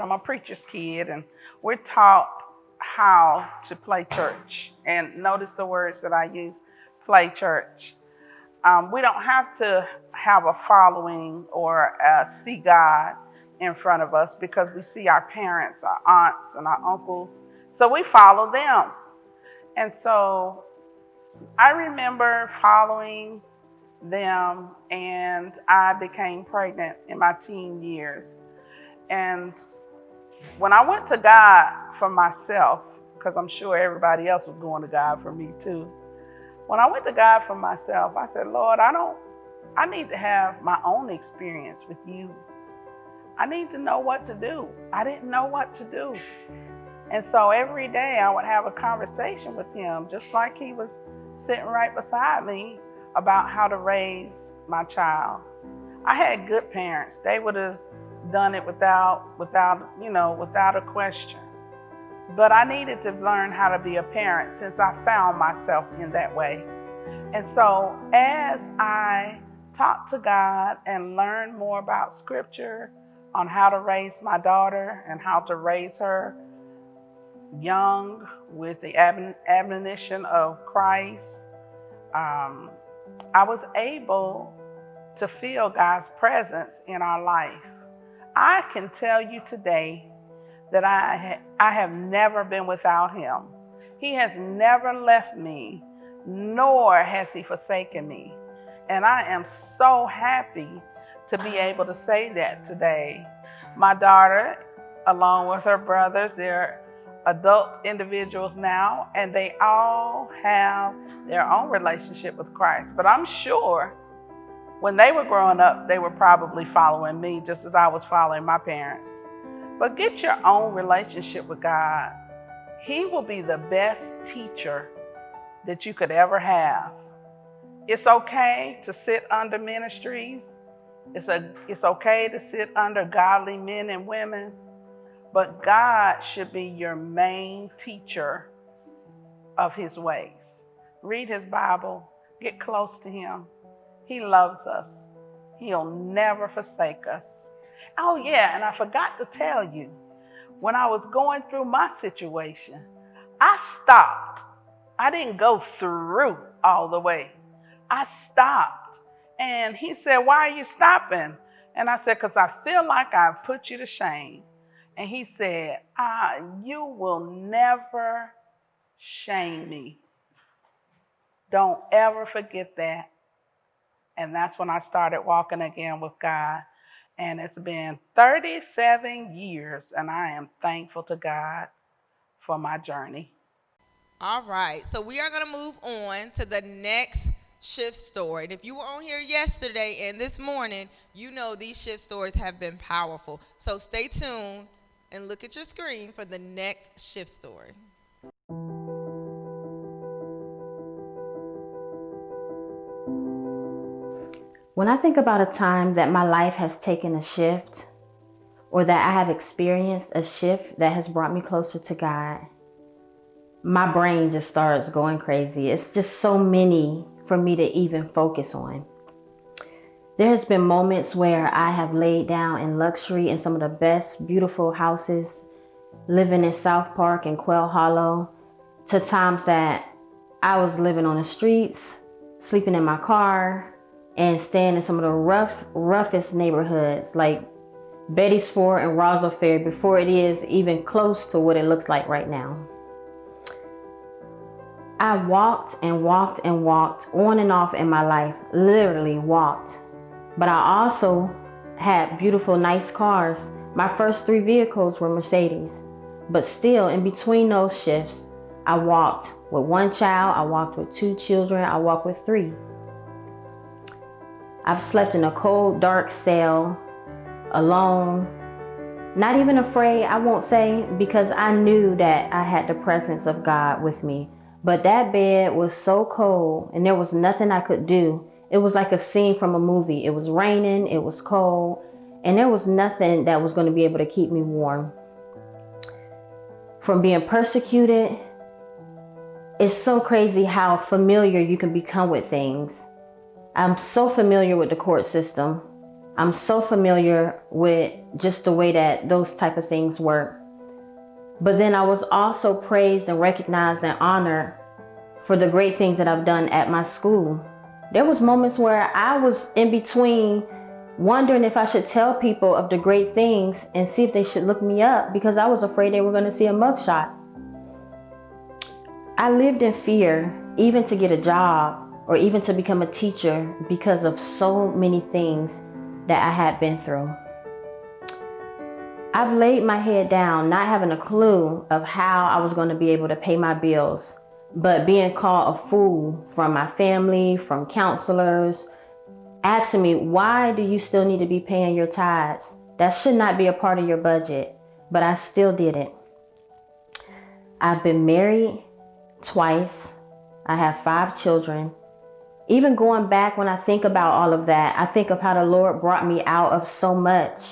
I'm a preacher's kid, and we're taught how to play church. And notice the words that I use, play church. We don't have to have a following or see God in front of us because we see our parents, our aunts, and our uncles. So we follow them. And so I remember following them, and I became pregnant in my teen years. And when I went to God for myself, because I'm sure everybody else was going to God for me too. When I went to God for myself, I said, Lord, I need to have my own experience with you. I need to know what to do. I didn't know what to do. And so every day I would have a conversation with him, just like he was sitting right beside me, about how to raise my child. I had good parents. They would have done it without a question. But I needed to learn how to be a parent since I found myself in that way. And so as I talked to God and learned more about scripture on how to raise my daughter and how to raise her young with the admonition of Christ, I was able to feel God's presence in our life. I can tell you today that I have never been without him. He has never left me, nor has he forsaken me. And I am so happy to be able to say that today. My daughter, along with her brothers, they're adult individuals now, and they all have their own relationship with Christ. But I'm sure when they were growing up, they were probably following me just as I was following my parents. But get your own relationship with God. He will be the best teacher that you could ever have. It's okay to sit under ministries. It's okay to sit under godly men and women. But God should be your main teacher of his ways. Read his Bible. Get close to him. He loves us. He'll never forsake us. Oh yeah, and I forgot to tell you, when I was going through my situation, I stopped. I didn't go through all the way. I stopped. And he said, why are you stopping? And I said, because I feel like I've put you to shame. And he said, you will never shame me. Don't ever forget that. And that's when I started walking again with God. And it's been 37 years, and I am thankful to God for my journey. All right, so we are going to move on to the next shift story. And if you were on here yesterday and this morning, you know these shift stories have been powerful. So stay tuned and look at your screen for the next shift story. When I think about a time that my life has taken a shift, or that I have experienced a shift that has brought me closer to God, my brain just starts going crazy. It's just so many for me to even focus on. There has been moments where I have laid down in luxury in some of the best, beautiful houses, living in South Park and Quail Hollow, to times that I was living on the streets, sleeping in my car, and staying in some of the roughest neighborhoods like Betty's Ford and Roswell Ferry before it is even close to what it looks like right now. I walked and walked and walked on and off in my life, literally walked. But I also had beautiful, nice cars. My first 3 vehicles were Mercedes. But still, in between those shifts, I walked with 1 child, I walked with 2 children, I walked with 3. I've slept in a cold, dark cell, alone, not even afraid, I won't say, because I knew that I had the presence of God with me. But that bed was so cold and there was nothing I could do. It was like a scene from a movie. It was raining, it was cold, and there was nothing that was going to be able to keep me warm. From being persecuted, it's so crazy how familiar you can become with things. I'm so familiar with the court system. I'm so familiar with just the way that those type of things work. But then I was also praised and recognized and honored for the great things that I've done at my school. There was moments where I was in between wondering if I should tell people of the great things and see if they should look me up, because I was afraid they were going to see a mugshot. I lived in fear, even to get a job or even to become a teacher, because of so many things that I had been through. I've laid my head down, not having a clue of how I was going to be able to pay my bills, but being called a fool from my family, from counselors, asking me, why do you still need to be paying your tithes? That should not be a part of your budget. But I still did it. I've been married twice. I have 5 children. Even going back, when I think about all of that, I think of how the Lord brought me out of so much.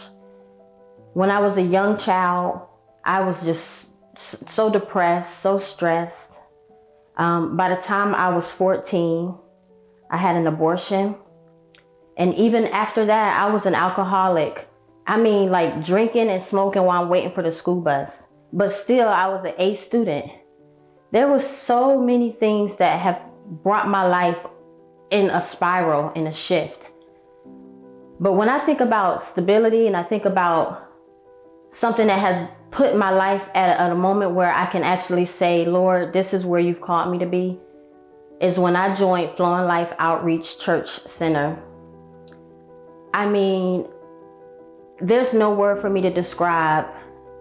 When I was a young child, I was just so depressed, so stressed. By the time I was 14, I had an abortion. And even after that, I was an alcoholic. I mean, like drinking and smoking while I'm waiting for the school bus. But still, I was an A student. There was so many things that have brought my life in a spiral, in a shift. But when I think about stability and I think about something that has put my life at a moment where I can actually say, Lord, this is where you've called me to be, is when I joined Flowing Life Outreach Church Center. I mean, there's no word for me to describe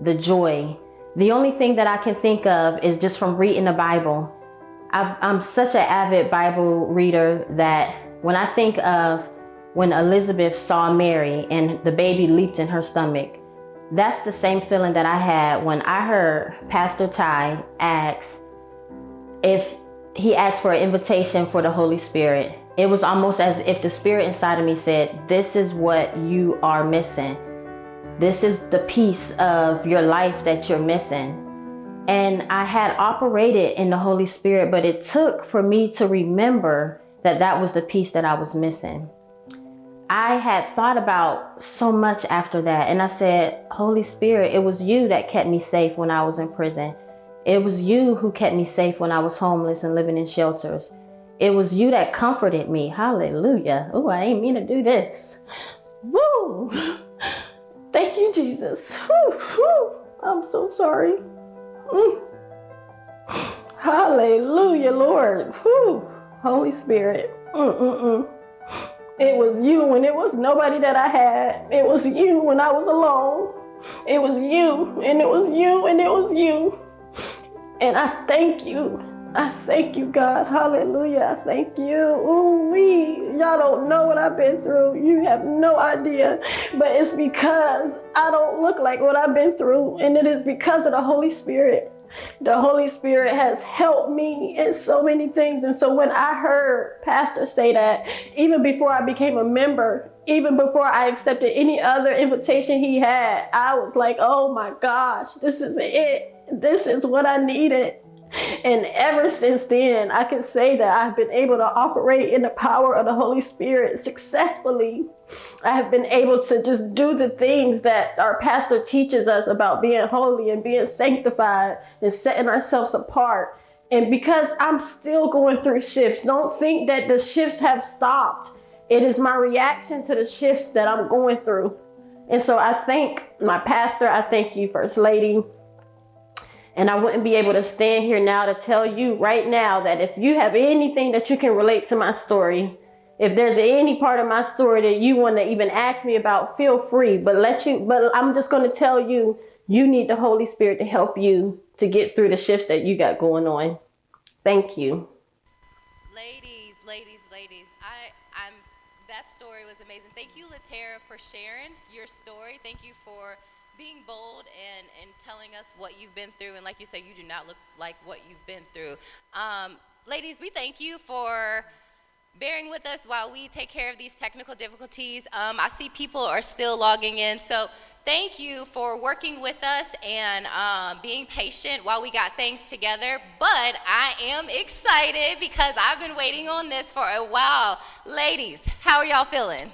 the joy. The only thing that I can think of is just from reading the Bible. I'm such an avid Bible reader that when I think of when Elizabeth saw Mary and the baby leaped in her stomach, that's the same feeling that I had when I heard Pastor Ty ask if he asked for an invitation for the Holy Spirit. It was almost as if the spirit inside of me said, this is what you are missing. This is the piece of your life that you're missing. And I had operated in the Holy Spirit, but it took for me to remember that that was the piece that I was missing. I had thought about so much after that. And I said, Holy Spirit, it was you that kept me safe when I was in prison. It was you who kept me safe when I was homeless and living in shelters. It was you that comforted me. Hallelujah. Oh, I ain't mean to do this. Woo! Thank you, Jesus. Woo, woo. I'm so sorry. Hallelujah, Lord. Woo. Holy Spirit. It was you when it was nobody that I had. It was you when I was alone. It was you, and it was you, and it was you. And I thank you. I thank you, God. Hallelujah. I thank you. Y'all don't know what I've been through. You have no idea. But it's because I don't look like what I've been through. And it is because of the Holy Spirit. The Holy Spirit has helped me in so many things. And so when I heard Pastor say that, even before I became a member, even before I accepted any other invitation he had, I was like, oh my gosh, this is it. This is what I needed. And ever since then, I can say that I've been able to operate in the power of the Holy Spirit successfully. I have been able to just do the things that our pastor teaches us about being holy and being sanctified and setting ourselves apart. And because I'm still going through shifts, don't think that the shifts have stopped. It is my reaction to the shifts that I'm going through. And so I thank my pastor. I thank you, First Lady. And I wouldn't be able to stand here now to tell you right now that if you have anything that you can relate to my story, if there's any part of my story that you want to even ask me about, feel free. But I'm just going to tell you, you need the Holy Spirit to help you to get through the shifts that you got going on. Thank you. Ladies, that story was amazing. Thank you, Latera, for sharing your story. Thank you for being bold and telling us what you've been through. And like you said, you do not look like what you've been through. Ladies, we thank you for bearing with us while we take care of these technical difficulties. I see people are still logging in. So thank you for working with us and being patient while we got things together. But I am excited because I've been waiting on this for a while. Ladies, how are y'all feeling?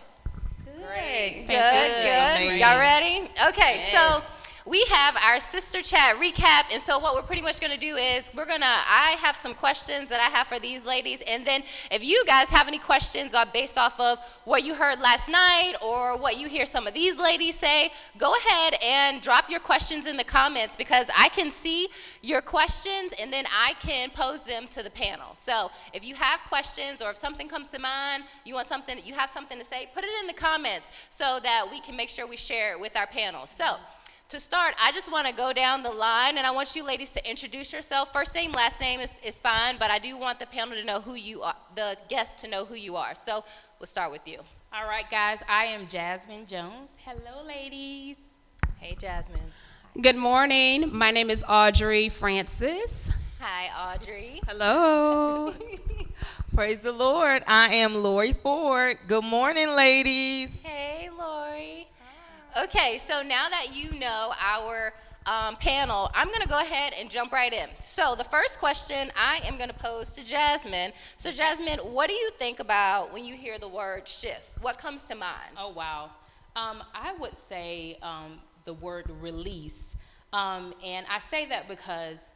Great. Good, Fantastic. good. Y'all ready? Okay, Yes. so we have our sister chat recap, and so what we're pretty much gonna do is I have some questions that I have for these ladies, and then if you guys have any questions based off of what you heard last night or what you hear some of these ladies say, go ahead and drop your questions in the comments because I can see your questions and then I can pose them to the panel. So if you have questions or if something comes to mind, you have something to say, put it in the comments so that we can make sure we share it with our panel. So to start, I just want to go down the line, and I want you ladies to introduce yourself. First name, last name is fine, but I do want the panel to know who you are, the guests to know who you are. So we'll start with you. All right, guys, I am Jasmine Jones. Hello, ladies. Hey, Jasmine. Good morning. My name is Audrey Francis. Hi, Audrey. Hello. Praise the Lord. I am Lori Ford. Good morning, ladies. Hey, Lori. Okay, so now that you know our panel, I'm going to go ahead and jump right in. So the first question I am going to pose to Jasmine. So Jasmine, what do you think about when you hear the word shift? What comes to mind? Oh, wow. I would say the word release. And I say that because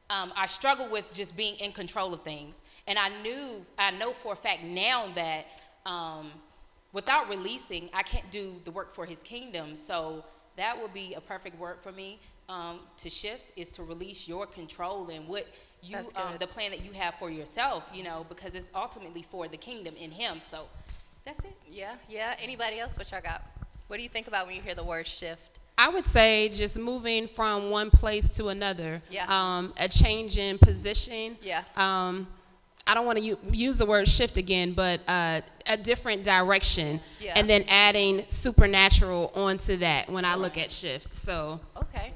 I struggle with just being in control of things. And I know for a fact now that without releasing, I can't do the work for his kingdom. So that would be a perfect word for me. To shift is to release your control and what you, the plan that you have for yourself, because it's ultimately for the kingdom in him. So that's it. Yeah. Anybody else? What y'all got? What do you think about when you hear the word shift? I would say just moving from one place to another. Yeah. A change in position. Yeah. I don't want to use the word shift again, but a different direction. Yeah. And then adding supernatural onto that when I look at shift. So. Okay.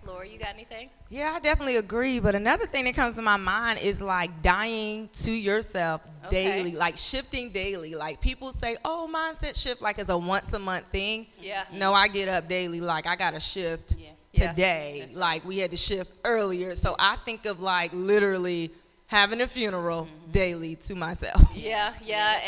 Lori, you got anything? Yeah, I definitely agree. But another thing that comes to my mind is like dying to yourself daily, like shifting daily. Like people say, oh, mindset shift like it's a once a month thing. Yeah. No, I get up daily. Like I got to shift today. Like we had to shift earlier. So I think of like literally having a funeral daily to myself. Yeah.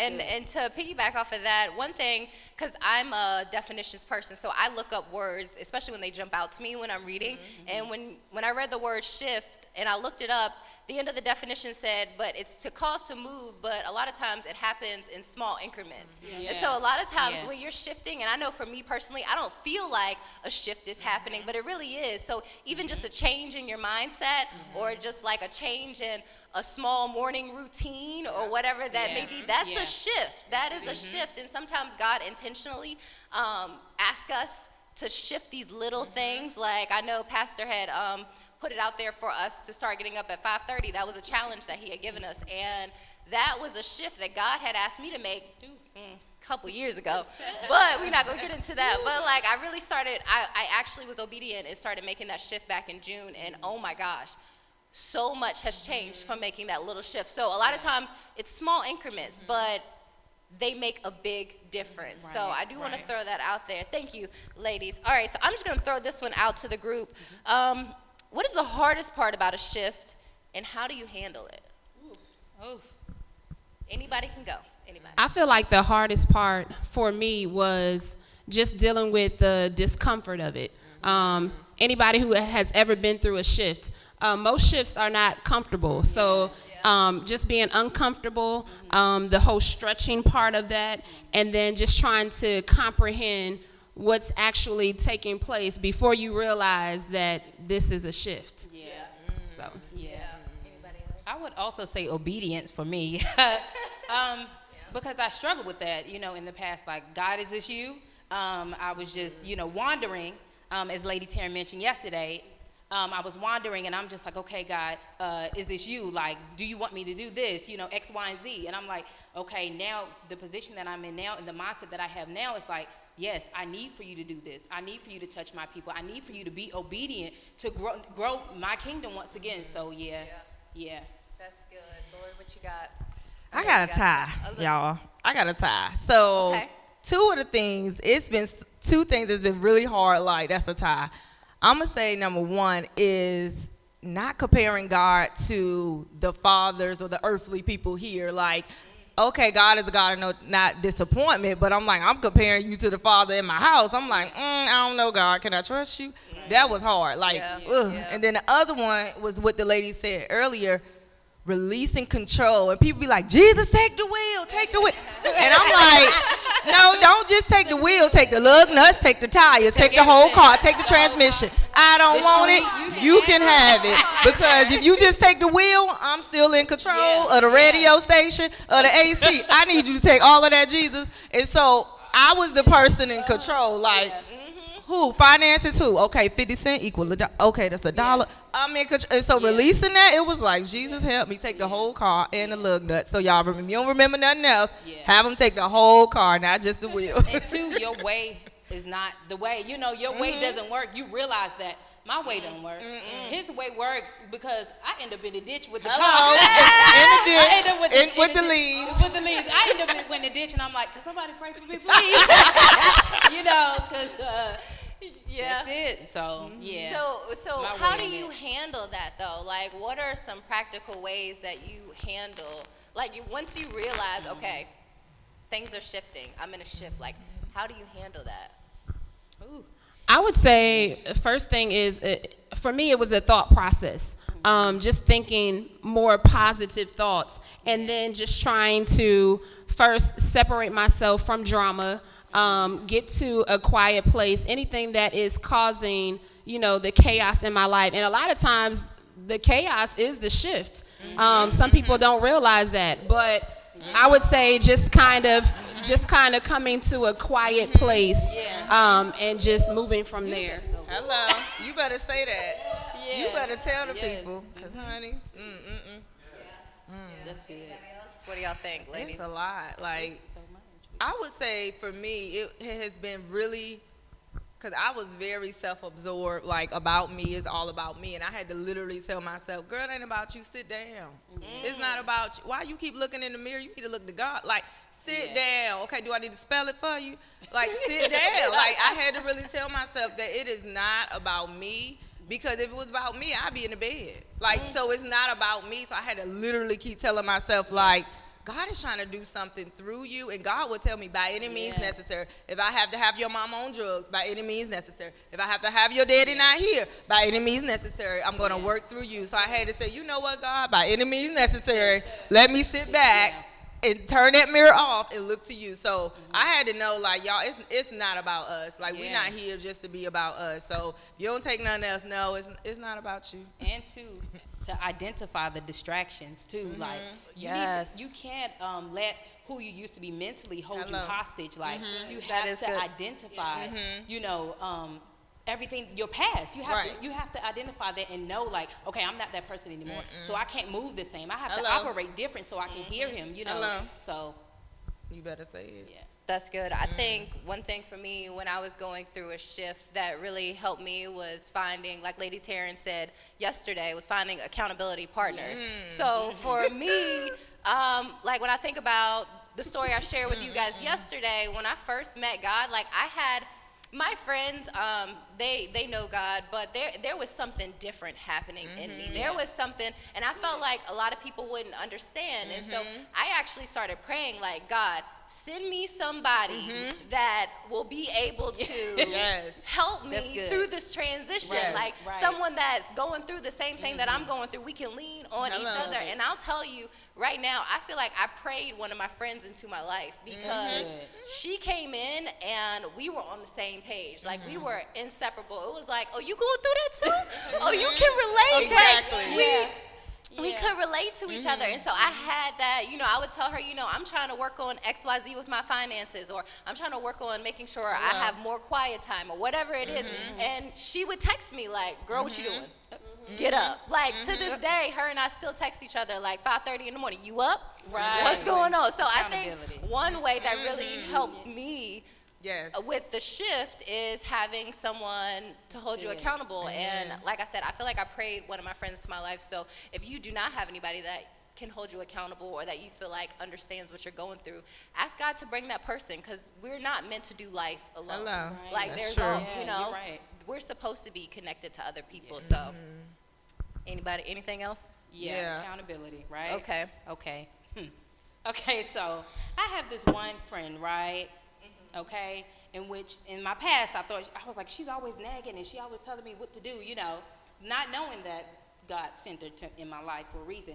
And to piggyback off of that, one thing, because I'm a definitions person, so I look up words, especially when they jump out to me when I'm reading. And when I read the word shift and I looked it up, the end of the definition said, but it's to cause to move, but a lot of times it happens in small increments. And so a lot of times when you're shifting, and I know for me personally, I don't feel like a shift is happening, but it really is. So even just a change in your mindset or just like a change in a small morning routine or whatever that may be, that's a shift. That is a shift. And sometimes God intentionally asks us to shift these little things. Like I know Pastor had put it out there for us to start getting up at 5:30. That was a challenge that he had given us. And that was a shift that God had asked me to make a couple years ago. But we're not going to get into that. But like I really started, I actually was obedient and started making that shift back in June. And oh my gosh, so much has changed from making that little shift. So a lot of times it's small increments, but they make a big difference. So I do want to throw that out there. Thank you, ladies. All right, so I'm just going to throw this one out to the group. What is the hardest part about a shift, and how do you handle it? Anybody can go. Anybody. I feel like the hardest part for me was just dealing with the discomfort of it. Anybody who has ever been through a shift, most shifts are not comfortable. So just being uncomfortable, the whole stretching part of that, and then just trying to comprehend what's actually taking place before you realize that this is a shift. So. Anybody else? I would also say obedience for me. Because I struggled with that, in the past. Like, God, is this you? I was just, wandering, as Lady Tara mentioned yesterday. I was wandering, and I'm just like, okay, God, is this you? Like, do you want me to do this? X, Y, and Z. And I'm like, okay, now the position that I'm in now and the mindset that I have now is like, yes, I need for you to do this. I need for you to touch my people. I need for you to be obedient to grow my kingdom once again. So, yeah. That's good. Lori, what you got? I got a tie, y'all. I got a tie. So Okay. two of the things, it's been two things that's been really hard, like that's a tie. I'm going to say number one is not comparing God to the fathers or the earthly people here. Like, okay, God is a God of no, not disappointment, but I'm like, I'm comparing you to the father in my house. I'm like, I don't know, God, can I trust you? That was hard. Like, ugh. And then the other one was what the lady said earlier, releasing control. And people be like, Jesus, take the wheel, take the wheel. And I'm like, no, don't just take the wheel, take the lug nuts, take the tires, take the whole car, take the transmission. I don't want it. You can have it. Because if you just take the wheel, I'm still in control of the radio station, of the AC. I need you to take all of that, Jesus. And so I was the person in control. Like, who? Finances who? Okay, 50 cents equal a dollar. Okay, that's $1. I'm in control. And so releasing that, it was like, Jesus help me take the whole car and the lug nut. So y'all, if you don't remember nothing else, have them take the whole car, not just the wheel. And two, your way is not the way. You know, your way doesn't work. You realize that. My way don't work. His way works because I end up in the ditch with the car. In the ditch. I end up with the leaves. With the leaves. I end up in the ditch and I'm like, can somebody pray for me, please? You know, because that's it. So, yeah. So My how way do in you it. handle that though? Like, what are some practical ways that you handle? Like, once you realize, okay, things are shifting. I'm in a shift. Like, how do you handle that? Ooh. I would say first thing is, for me, it was a thought process. Just thinking more positive thoughts, and then just trying to first separate myself from drama, get to a quiet place, anything that is causing, the chaos in my life. And a lot of times, the chaos is the shift. Some people don't realize that, but I would say just kind of coming to a quiet place, and just moving from there. Hello. You better say that. You better tell the people. Because, honey, That's good. What do y'all think, ladies? it's a lot. Like, I would say for me, it has been really, because I was very self-absorbed, like, about me, it's all about me. And I had to literally tell myself, girl, it ain't about you, sit down. It's not about you. Why you keep looking in the mirror? You need to look to God. Like, sit down. Okay, do I need to spell it for you? Like, sit down. Like, I had to really tell myself that it is not about me. Because if it was about me, I'd be in the bed. Like, so it's not about me. So I had to literally keep telling myself, like, God is trying to do something through you, and God will tell me by any means necessary. If I have to have your mom on drugs, by any means necessary. If I have to have your daddy not here, by any means necessary, I'm going to work through you. So I had to say, you know what, God, by any means necessary, let me sit back and turn that mirror off and look to you. So I had to know, like, y'all, it's not about us. Like, we're not here just to be about us. So if you don't take nothing else, no, it's not about you. And to identify the distractions too. Like, you can't let who you used to be mentally hold you hostage. Like, you have to identify, everything, your past. You have to identify that and know, like, okay, I'm not that person anymore. So I can't move the same. I have to operate different so I can hear him, So you better say it. Yeah. That's good. I think one thing for me when I was going through a shift that really helped me was finding, like Lady Taryn said yesterday, was finding accountability partners. So for me, like when I think about the story I shared with you guys yesterday, when I first met God, like I had my friends, they know God, but there was something different happening in me. There was something, and I felt like a lot of people wouldn't understand. And so I actually started praying, like, God, send me somebody that will be able to help me through this transition. Like someone that's going through the same thing that I'm going through. We can lean on each other. And I'll tell you, right now, I feel like I prayed one of my friends into my life because she came in and we were on the same page. Like, we were inseparable. It was like, oh, you going through that too? Oh, you can relate? Exactly. Like, we could relate to each other. And so I had that, I would tell her, I'm trying to work on XYZ with my finances, or I'm trying to work on making sure I have more quiet time, or whatever it is. And she would text me like, girl, what you doing? Get up. Like, to this day, her and I still text each other like 5:30 in the morning. You up? Right. What's going on? So I think one way that really helped me with the shift is having someone to hold you accountable. And like I said, I feel like I prayed one of my friends to my life. So if you do not have anybody that can hold you accountable, or that you feel like understands what you're going through, ask God to bring that person, because we're not meant to do life alone. Like, That's there's true. all, we're supposed to be connected to other people. So anybody, anything else? Yeah, accountability, right? Okay. Okay, so I have this one friend, right? Okay, in which in my past I was like, she's always nagging and she always telling me what to do, you know, not knowing that God sent her in my life for a reason.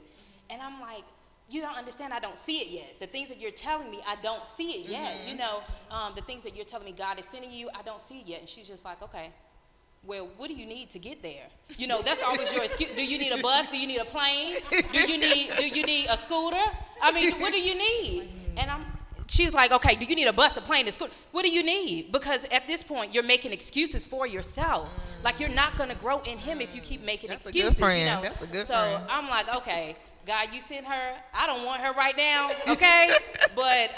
And I'm like, you don't understand, I don't see it yet. The things that you're telling me, I don't see it yet. You know, the things that you're telling me God is sending you, I don't see it yet. And she's just like, okay, well, what do you need to get there? You know, that's always your excuse. Do you need a bus? Do you need a plane? Do you need a scooter? I mean, what do you need? And she's like, okay, do you need a bus, a plane, a scooter? What do you need? Because at this point, you're making excuses for yourself. Like, you're not going to grow in him if you keep making excuses. A good friend. You know? That's a good so friend. I'm like, okay, God, you sent her. I don't want her right now, okay? But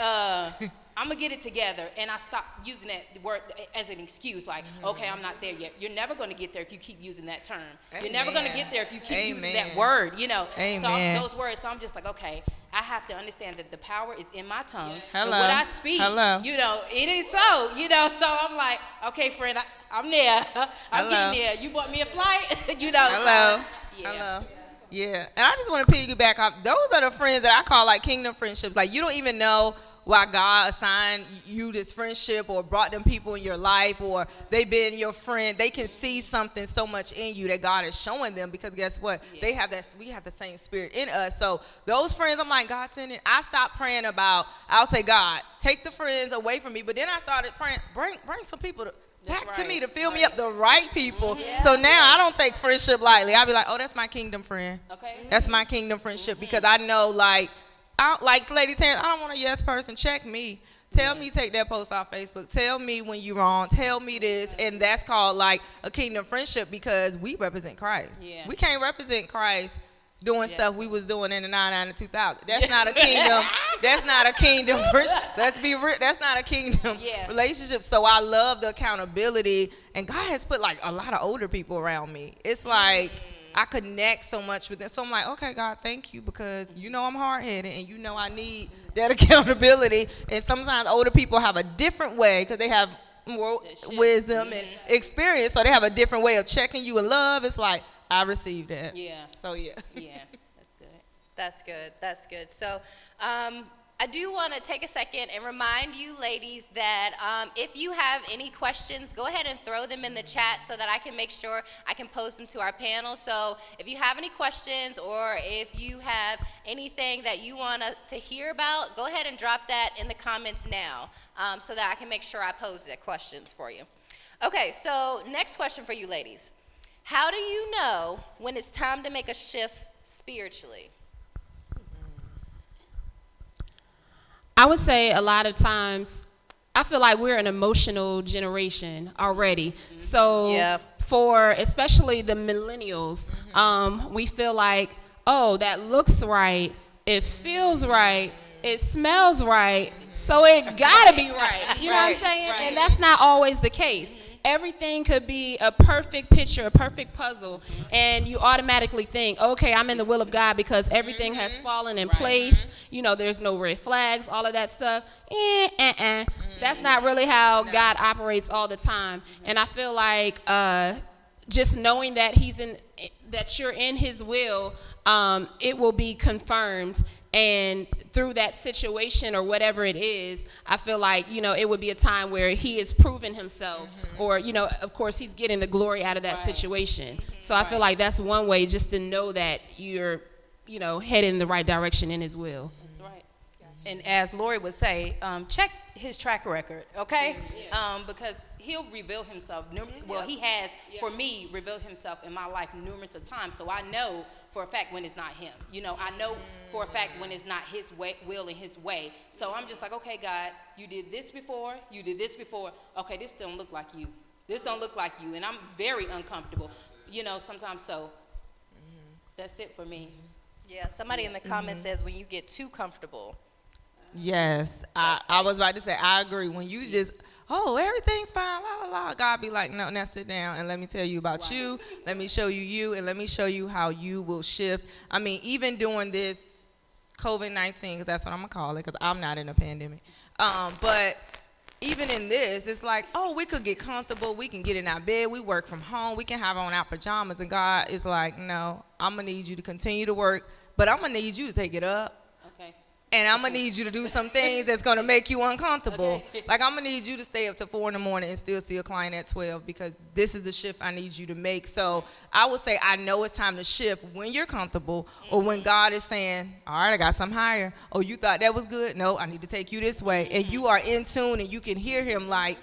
I'm going to get it together. And I stopped using that word as an excuse, like, okay, I'm not there yet. You're never going to get there if you keep using that term. Amen. You're never going to get there if you keep using Amen. that word, you know. Amen. So those words, so I'm just like, okay, I have to understand that the power is in my tongue. Hello. And what I speak, Hello. you know, it is so, you know. So I'm like, okay, friend, I'm there. I'm Hello. getting there. You bought me a flight, you know. Hello. So, yeah. Hello. Yeah. And I just want to piggyback off. Those are the friends that I call like kingdom friendships. Like, you don't even know why God assigned you this friendship or brought them people in your life, or they've been your friend. They can see something so much in you that God is showing them, because guess what? They have that. We have the same spirit in us. So those friends, I'm like, God send it. I stopped praying about, I'll say, God, take the friends away from me. But then I started praying, bring some people back to me to fill me up, the right people. So now I don't take friendship lightly. I'll be like, oh, that's my kingdom friend. Okay. That's my kingdom friendship, because I know, like Lady Terrence, I don't want a yes person. Check me. Tell me take that post off Facebook. Tell me when you're wrong. Tell me this. And that's called like a kingdom friendship, because we represent Christ. Yeah. We can't represent Christ doing stuff we was doing in the 99 and 2000. That's not a kingdom. That's not a kingdom friendship. Let's be real. That's not a kingdom relationship. So I love the accountability. And God has put like a lot of older people around me. It's like, I connect so much with them. So I'm like, okay, God, thank you, because you know I'm hard-headed and you know I need that accountability. And sometimes older people have a different way, because they have more wisdom and experience. So they have a different way of checking you in love. It's like, I received that. Yeah. So, yeah. Yeah, that's good. That's good. That's good. So I do want to take a second and remind you ladies that if you have any questions, go ahead and throw them in the chat so that I can make sure I can post them to our panel. So if you have any questions, or if you have anything that you want to hear about, go ahead and drop that in the comments now so that I can make sure I pose the questions for you. Okay, so next question for you ladies. How do you know when it's time to make a shift spiritually? I would say a lot of times, I feel like we're an emotional generation already. So for especially the millennials, we feel like, oh, that looks right, it feels right, it smells right, so it gotta be right. You know what I'm saying? And that's not always the case. Everything could be a perfect picture, a perfect puzzle, and you automatically think, okay, I'm in the will of God because everything has fallen in place. You know, there's no red flags, all of that stuff. That's not really how God operates all the time. And I feel like just knowing that that you're in His will, it will be confirmed. And through that situation or whatever it is, I feel like, you know, it would be a time where He is proving Himself, or, you know, of course, He's getting the glory out of that situation. So I feel like that's one way, just to know that you're, you know, heading in the right direction in His will. That's right. And as Lori would say, check His track record, okay? Because He'll reveal Himself. Well, He has, for me, revealed Himself in my life numerous of times. So I know for a fact when it's not Him. You know, I know for a fact when it's not His will and His way. So I'm just like, okay, God, you did this before. You did this before. Okay, this don't look like you. This don't look like you. And I'm very uncomfortable, you know, sometimes. So that's it for me. Yeah, somebody in the comments says when you get too comfortable. Yes, I was about to say, I agree. When you just, oh, everything's fine, la, la, la. God be like, no, now sit down and let me tell you about you. Let me show you, and let me show you how you will shift. I mean, even during this COVID-19, because that's what I'm going to call it, because I'm not in a pandemic. But even in this, it's like, oh, we could get comfortable. We can get in our bed. We work from home. We can have on our pajamas. And God is like, no, I'm going to need you to continue to work, but I'm going to need you to take it up. Okay. and I'm gonna need you to do some things that's gonna make you uncomfortable. Okay. Like I'm gonna need you to stay up to 4 in the morning and still see a client at 12 because this is the shift I need you to make. So I would say I know it's time to shift when you're comfortable or when God is saying, all right, I got something higher. Oh, you thought that was good? No, I need to take you this way. And you are in tune and you can hear him like,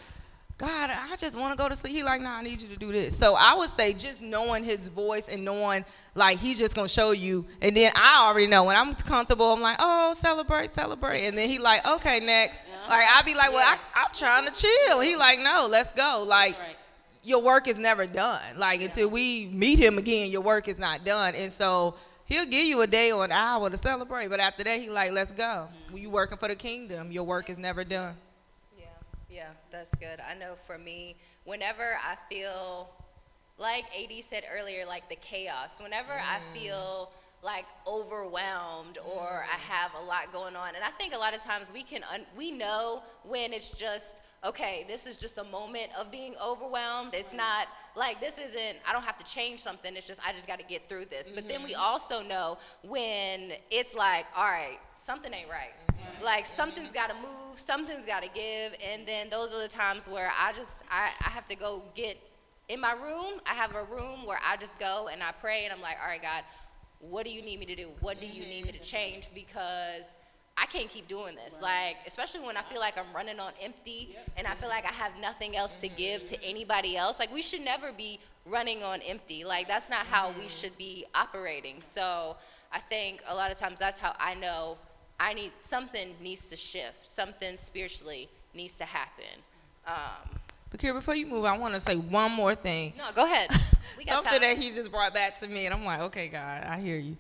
God, I just want to go to sleep. He like, nah, I need you to do this. So I would say just knowing his voice and knowing like he's just going to show you. And then I already know when I'm comfortable, I'm like, oh, celebrate. And then he like, okay, next. Like I be like, well, I'm trying to chill. He like, no, let's go. Like your work is never done. Like until we meet him again, your work is not done. And so he'll give you a day or an hour to celebrate. But after that, he like, let's go. When you working for the kingdom, your work is never done. Yeah, that's good. I know for me, whenever I feel, like AD said earlier, like the chaos, whenever I feel like overwhelmed or I have a lot going on, and I think a lot of times we know when it's just, okay, this is just a moment of being overwhelmed. It's not like I don't have to change something. It's just, I just got to get through this. But then we also know when it's like, all right, something ain't right. Like something's got to move, something's got to give, and then those are the times where I have to go get in my room. I have a room where I just go and I pray, and I'm like, all right, God, what do you need me to do? What do you need me to change? Because I can't keep doing this. Like, especially when I feel like I'm running on empty and I feel like I have nothing else to give to anybody else. Like, we should never be running on empty. Like, that's not how we should be operating. So I think a lot of times that's how I know something needs to shift. Something spiritually needs to happen. Bakir, before you move, I want to say one more thing. No, go ahead. We got Something time. that he just brought back to me, and I'm like, okay, God, I hear you.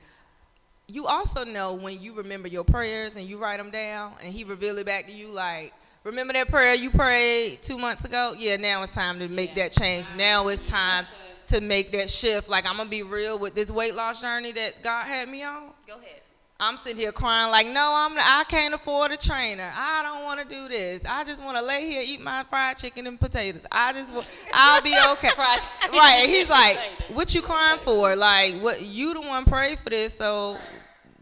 You also know when you remember your prayers and you write them down, and he reveal it back to you, like, remember that prayer you prayed 2 months ago? Yeah, now it's time to make that change. Now it's time to make that shift. Like, I'm going to be real with this weight loss journey that God had me on. Go ahead. I'm sitting here crying like, no, I can't afford a trainer. I don't want to do this. I just want to lay here, eat my fried chicken and potatoes. I'll be okay. Right, and he's like, what you crying for? Like, what, you the one prayed for this, so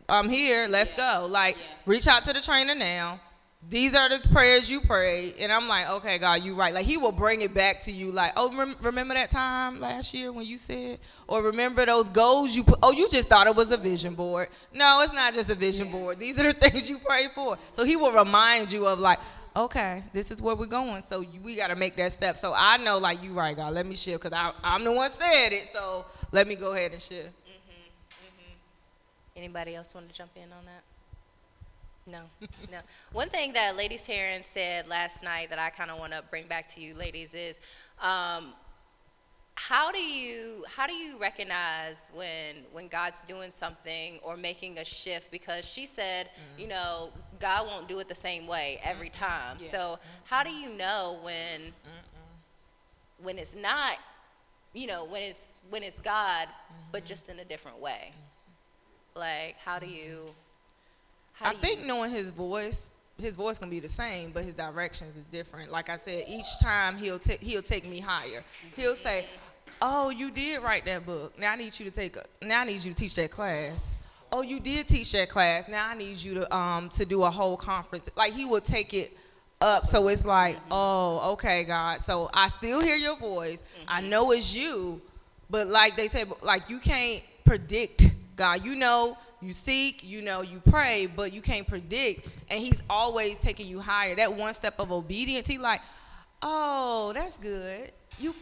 I'm here, let's go. Like, reach out to the trainer now. These are the prayers you prayed. And I'm like, okay, God, you right. Like, he will bring it back to you like, oh, remember that time last year when you said, or remember those goals you put, oh, you just thought it was a vision board. No, it's not just a vision board. These are the things you prayed for. So he will remind you of like, okay, this is where we're going. So we got to make that step. So I know, like, you right, God, let me shift because I'm the one said it. So let me go ahead and shift. Anybody else want to jump in on that? No. One thing that Lady Taryn said last night that I kind of want to bring back to you ladies is, how do you recognize when God's doing something or making a shift? Because she said, you know, God won't do it the same way every time. Yeah. So how do you know when it's not, you know, when it's God, but just in a different way? Like, how do you? I think knowing his voice gonna be the same, but his directions is different. Like I said, each time he'll take me higher. He'll say, "Oh, you did write that book. Now I need you to teach that class. Oh, you did teach that class. Now I need you to do a whole conference." Like, he will take it up, so it's like, "Oh, okay, God. So I still hear your voice. I know it's you, but like they say, like, you can't predict God. You know." You seek, you know, you pray, but you can't predict. And he's always taking you higher. That one step of obedience, he like, oh, that's good. You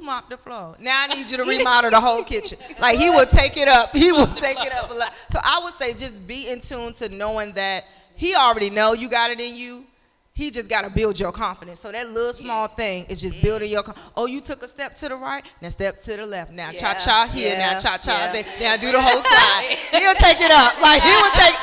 mopped the floor. Now I need you to remodel the whole kitchen. Like, he will take it up. He will take it up a lot. So I would say just be in tune to knowing that he already know you got it in you. He just got to build your confidence. So that little small thing is just building your confidence. Oh, you took a step to the right, now step to the left. Now cha-cha here, now cha-cha there. Now do the whole slide. He'll take it up. Like, he'll be like,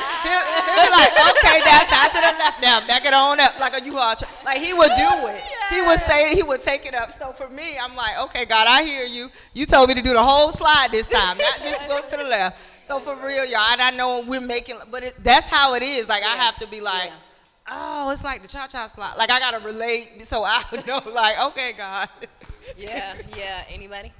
okay, now tie to the left, now back it on up like a U-Haul. Like, he would do it. He would say it. He would take it up. So for me, I'm like, okay, God, I hear you. You told me to do the whole slide this time, not just go to the left. So for real, y'all, I know we're making, but that's how it is. Like, I have to be like, oh, it's like the cha-cha slide. Like, I got to relate so I would know, like, okay, God. Yeah. Anybody?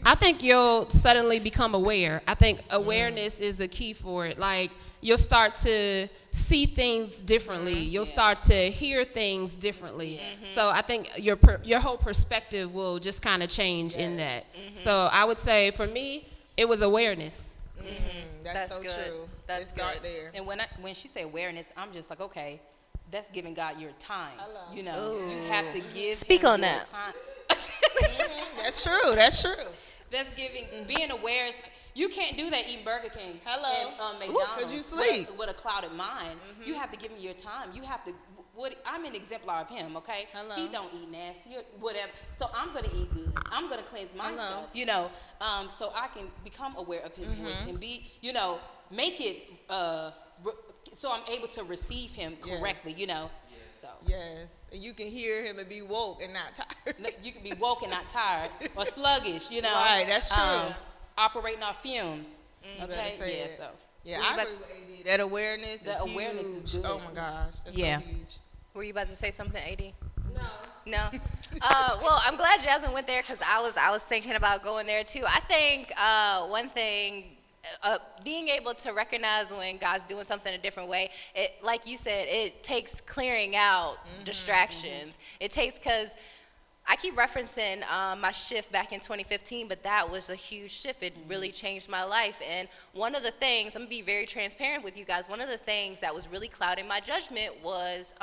I think you'll suddenly become aware. I think awareness is the key for it. Like, you'll start to see things differently. You'll start to hear things differently. So I think your whole perspective will just kind of change in that. So I would say for me, it was awareness. That's so good. true. That's Start good. there. And when she say awareness, I'm just like, okay, that's giving God your time. You know, you have to give Speak him on your that. time. That's true. That's true. That's giving, being aware. You can't do that eating Burger King Hello. and McDonald's 'cause you sleep. with a clouded mind. You have to give him your time. You have to. I'm an exemplar of him. Okay, Hello. he don't eat nasty or whatever. So I'm gonna eat good. I'm gonna cleanse myself. You know, so I can become aware of his voice and be, you know, make it so I'm able to receive him correctly. Yes. You know, so. Yes. And you can hear him and be woke and not tired. You can be woke and not tired or sluggish, you know. Right, that's true. Operating off fumes. better Okay. say Yeah. it. So. Yeah, Were you I about agree with AD. That awareness The is awareness huge. is good. Oh my gosh. That's Yeah. so huge. Were you about to say something, AD? No. No. Well, I'm glad Jasmine went there because I was thinking about going there too. I think one thing, being able to recognize when God's doing something a different way, it, like you said, it takes clearing out distractions. It takes, because I keep referencing my shift back in 2015, but that was a huge shift. It really changed my life. And one of the things, I'm gonna be very transparent with you guys, one of the things that was really clouding my judgment was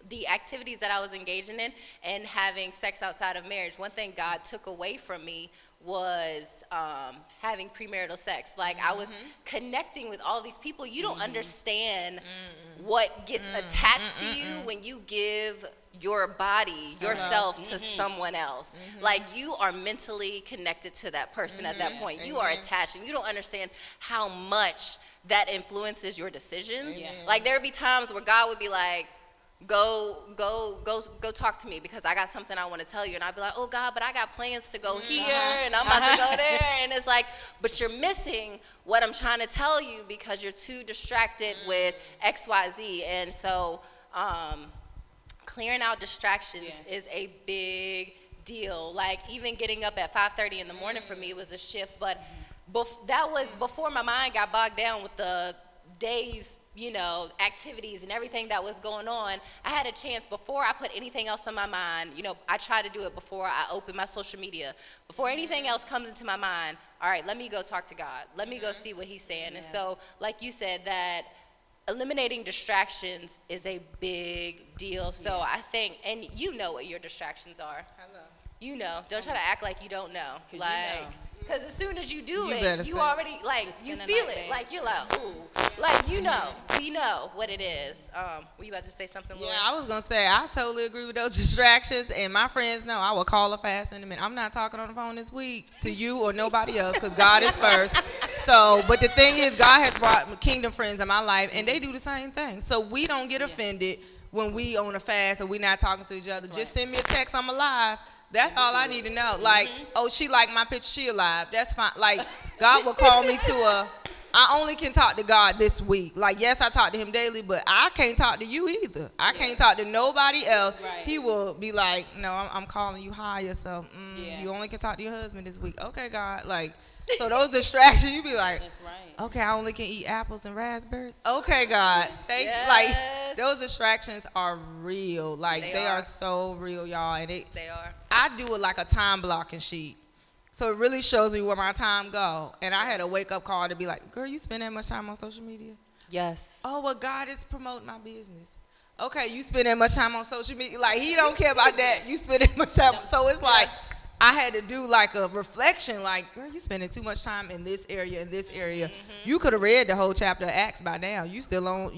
the activities that I was engaging in and having sex outside of marriage. One thing God took away from me was having premarital sex. Like I was connecting with all these people. You don't understand what gets attached to you when you give your body, yourself to someone else. Like you are mentally connected to that person at that point. You are attached and you don't understand how much that influences your decisions. Like there would be times where God would be like, go talk to me because I got something I want to tell you. And I'd be like, oh God, but I got plans to go here and I'm about to go there. And it's like, but you're missing what I'm trying to tell you because you're too distracted with X, Y, Z. And so clearing out distractions is a big deal. Like even getting up at 5:30 in the morning for me was a shift, but that was before my mind got bogged down with the day's, you know, activities and everything that was going on. I had a chance before I put anything else on my mind. You know, I try to do it before I open my social media. Before anything else comes into my mind, all right, let me go talk to God. Let me go see what he's saying. And so, like you said, that eliminating distractions is a big deal. So I think, and you know what your distractions are. You know. Don't try to act like you don't know. Like, because as soon as you do it, you already, like, you feel it. Like, you're like, ooh. Like, you know. We know what it is. Were you about to say something, Lori? Yeah, I was going to say, I totally agree with those distractions. And my friends know I will call a fast in a minute. I'm not talking on the phone this week to you or nobody else because God is first. So, but the thing is, God has brought kingdom friends in my life, and they do the same thing. So we don't get offended when we on a fast or we not talking to each other. Just send me a text, I'm alive. That's all I need to know. Like, oh, she liked my picture, she alive. That's fine. Like, God will call me to I only can talk to God this week. Like, yes, I talk to him daily, but I can't talk to you either. I can't talk to nobody else. Right. He will be like, no, I'm calling you higher, so you only can talk to your husband this week. Okay, God. Like, so those distractions, you be like, That's right. okay, I only can eat apples and raspberries. Okay, God. Thank you. Like, those distractions are real. Like, they are so real, y'all. And They are. I do it like a time blocking sheet. So it really shows me where my time go. And I had a wake-up call to be like, girl, you spend that much time on social media? Yes. Oh, well, God is promoting my business. Okay, you spend that much time on social media. Like, he don't care about that. You spend that much time. So it's like, I had to do like a reflection, like, girl, you spending too much time in this area, in this area. You could have read the whole chapter of Acts by now. You still on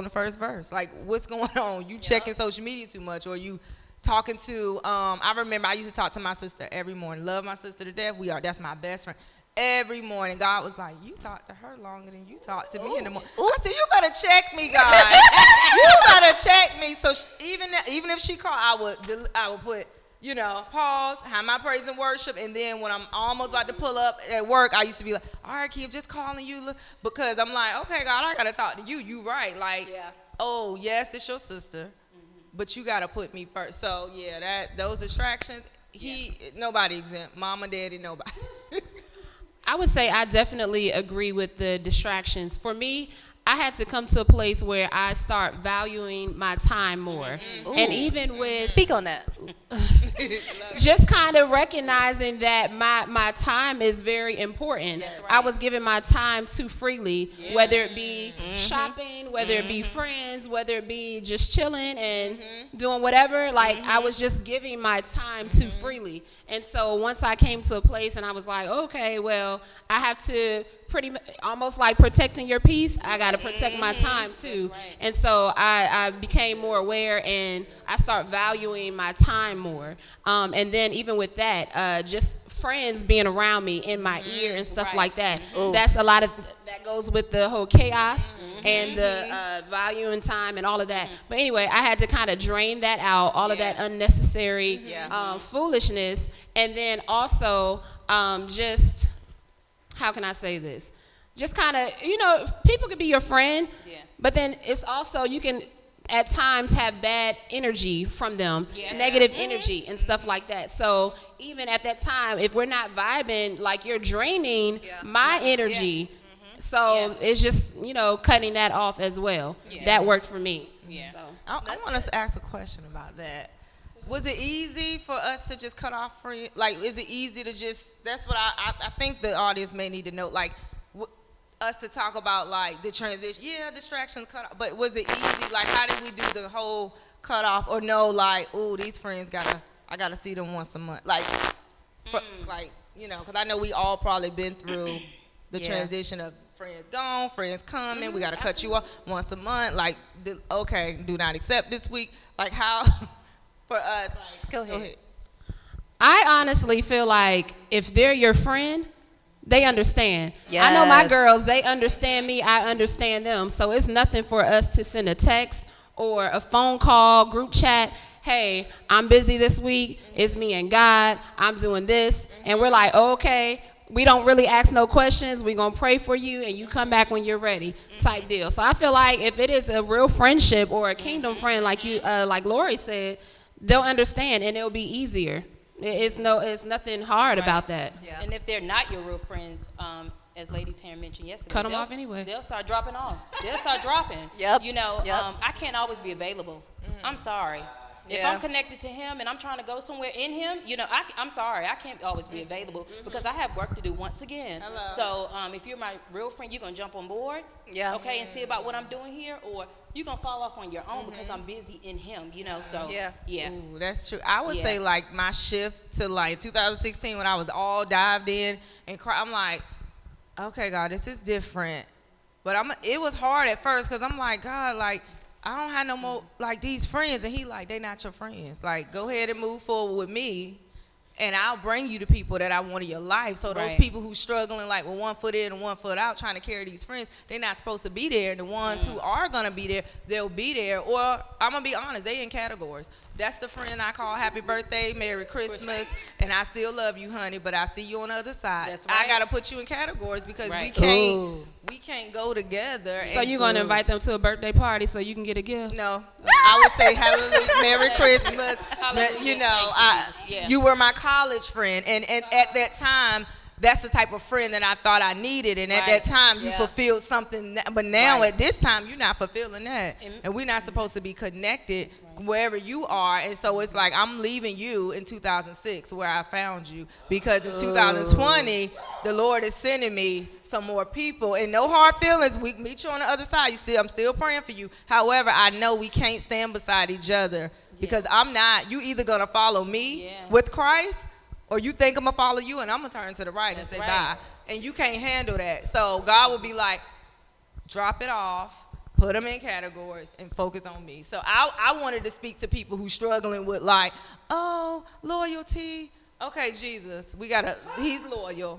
the first verse. Like, what's going on? You checking social media too much, or you talking to, I remember I used to talk to my sister every morning. Love my sister to death. That's my best friend. Every morning, God was like, you talk to her longer than you talk to me in the morning. I said, you better check me, God. You better check me. So even if she called, I would put, you know, pause, have my praise and worship, and then when I'm almost about to pull up at work, I used to be like, all right, Keith, just calling you, because I'm like, okay, God, I got to talk to you. You right. Like, oh, yes, this your sister, but you got to put me first. So, yeah, those distractions, nobody exempt. Mama, daddy, nobody. I would say I definitely agree with the distractions. For me, I had to come to a place where I start valuing my time more. And even with Speak on that. just kind of recognizing that my time is very important. I was giving my time too freely, whether it be shopping, whether it be friends, whether it be just chilling and doing whatever. Like I was just giving my time too freely. And so once I came to a place and I was like, okay, well, I have to almost like protecting your peace, I got to protect my time too. And so I became more aware and I start valuing my time more. And then even with that, just friends being around me in my ear and stuff like that. That's a lot of, that goes with the whole chaos and the valuing time and all of that. But anyway, I had to kind of drain that out, all of that unnecessary foolishness. And then also just, how can I say this? Just kind of, people could be your friend, but then it's also, you can at times have bad energy from them, negative energy and stuff like that. So even at that time, if we're not vibing, like you're draining my energy. So it's just, cutting that off as well. That worked for me. So. I want us to ask a question about that. Was it easy for us to just cut off friends? Like, is it easy to just, that's what I think the audience may need to know, like, us to talk about, like, the transition. Yeah, distractions cut off, but was it easy? Like, how did we do the whole cut off? Or no, like, ooh, these friends I gotta see them once a month. Like, because I know we all probably been through the transition of friends gone, friends coming, we gotta cut you off once a month. Like, okay, do not accept this week. Like, how... For us, Go ahead. I honestly feel like if they're your friend, they understand. I know my girls, they understand me, I understand them. So it's nothing for us to send a text or a phone call, group chat. Hey, I'm busy this week. It's me and God. I'm doing this. And we're like, okay. We don't really ask no questions. We're going to pray for you, and you come back when you're ready type deal. So I feel like if it is a real friendship or a kingdom friend, like like Lori said, they'll understand, and it'll be easier. It's nothing hard about that. And if they're not your real friends, as Lady Taryn mentioned yesterday, cut them off anyway. They'll start dropping off. They'll start dropping. I can't always be available. I'm sorry. If I'm connected to him and I'm trying to go somewhere in him, I'm sorry. I can't always be available because I have work to do once again. So if you're my real friend, you're going to jump on board, okay, and see about what I'm doing here, or you're going to fall off on your own because I'm busy in him, so. Ooh, that's true. I would say, like, my shift to, like, 2016 when I was all dived in and I'm like, okay, God, this is different. But it was hard at first because I'm like, God, like, I don't have no more, like, these friends. And he like, they not your friends. Like, go ahead and move forward with me, and I'll bring you the people that I want in your life. So those people who struggling, like, with one foot in and one foot out, trying to carry these friends, they're not supposed to be there. The ones who are going to be there, they'll be there. Or, I'm going to be honest, they in categories. That's the friend I call happy birthday, Merry Christmas, and I still love you, honey, but I see you on the other side. That's right. I got to put you in categories because we can't go together. So you're going to invite them to a birthday party so you can get a gift? No. I would say hallelujah, Merry Christmas. You were my college friend, and at that time, that's the type of friend that I thought I needed. And at that time, you fulfilled something. But now at this time, you're not fulfilling that. And we're not supposed to be connected wherever you are. And so it's like I'm leaving you in 2006 where I found you. Because in 2020, the Lord is sending me some more people. And no hard feelings. We meet you on the other side. I'm still praying for you. However, I know we can't stand beside each other. Because I'm not. You either going to follow me with Christ, or you think I'm going to follow you and I'm going to turn to the right and say bye. And you can't handle that. So God will be like, drop it off, put them in categories, and focus on me. So I wanted to speak to people who struggling with like, oh, loyalty. Okay, Jesus, he's loyal.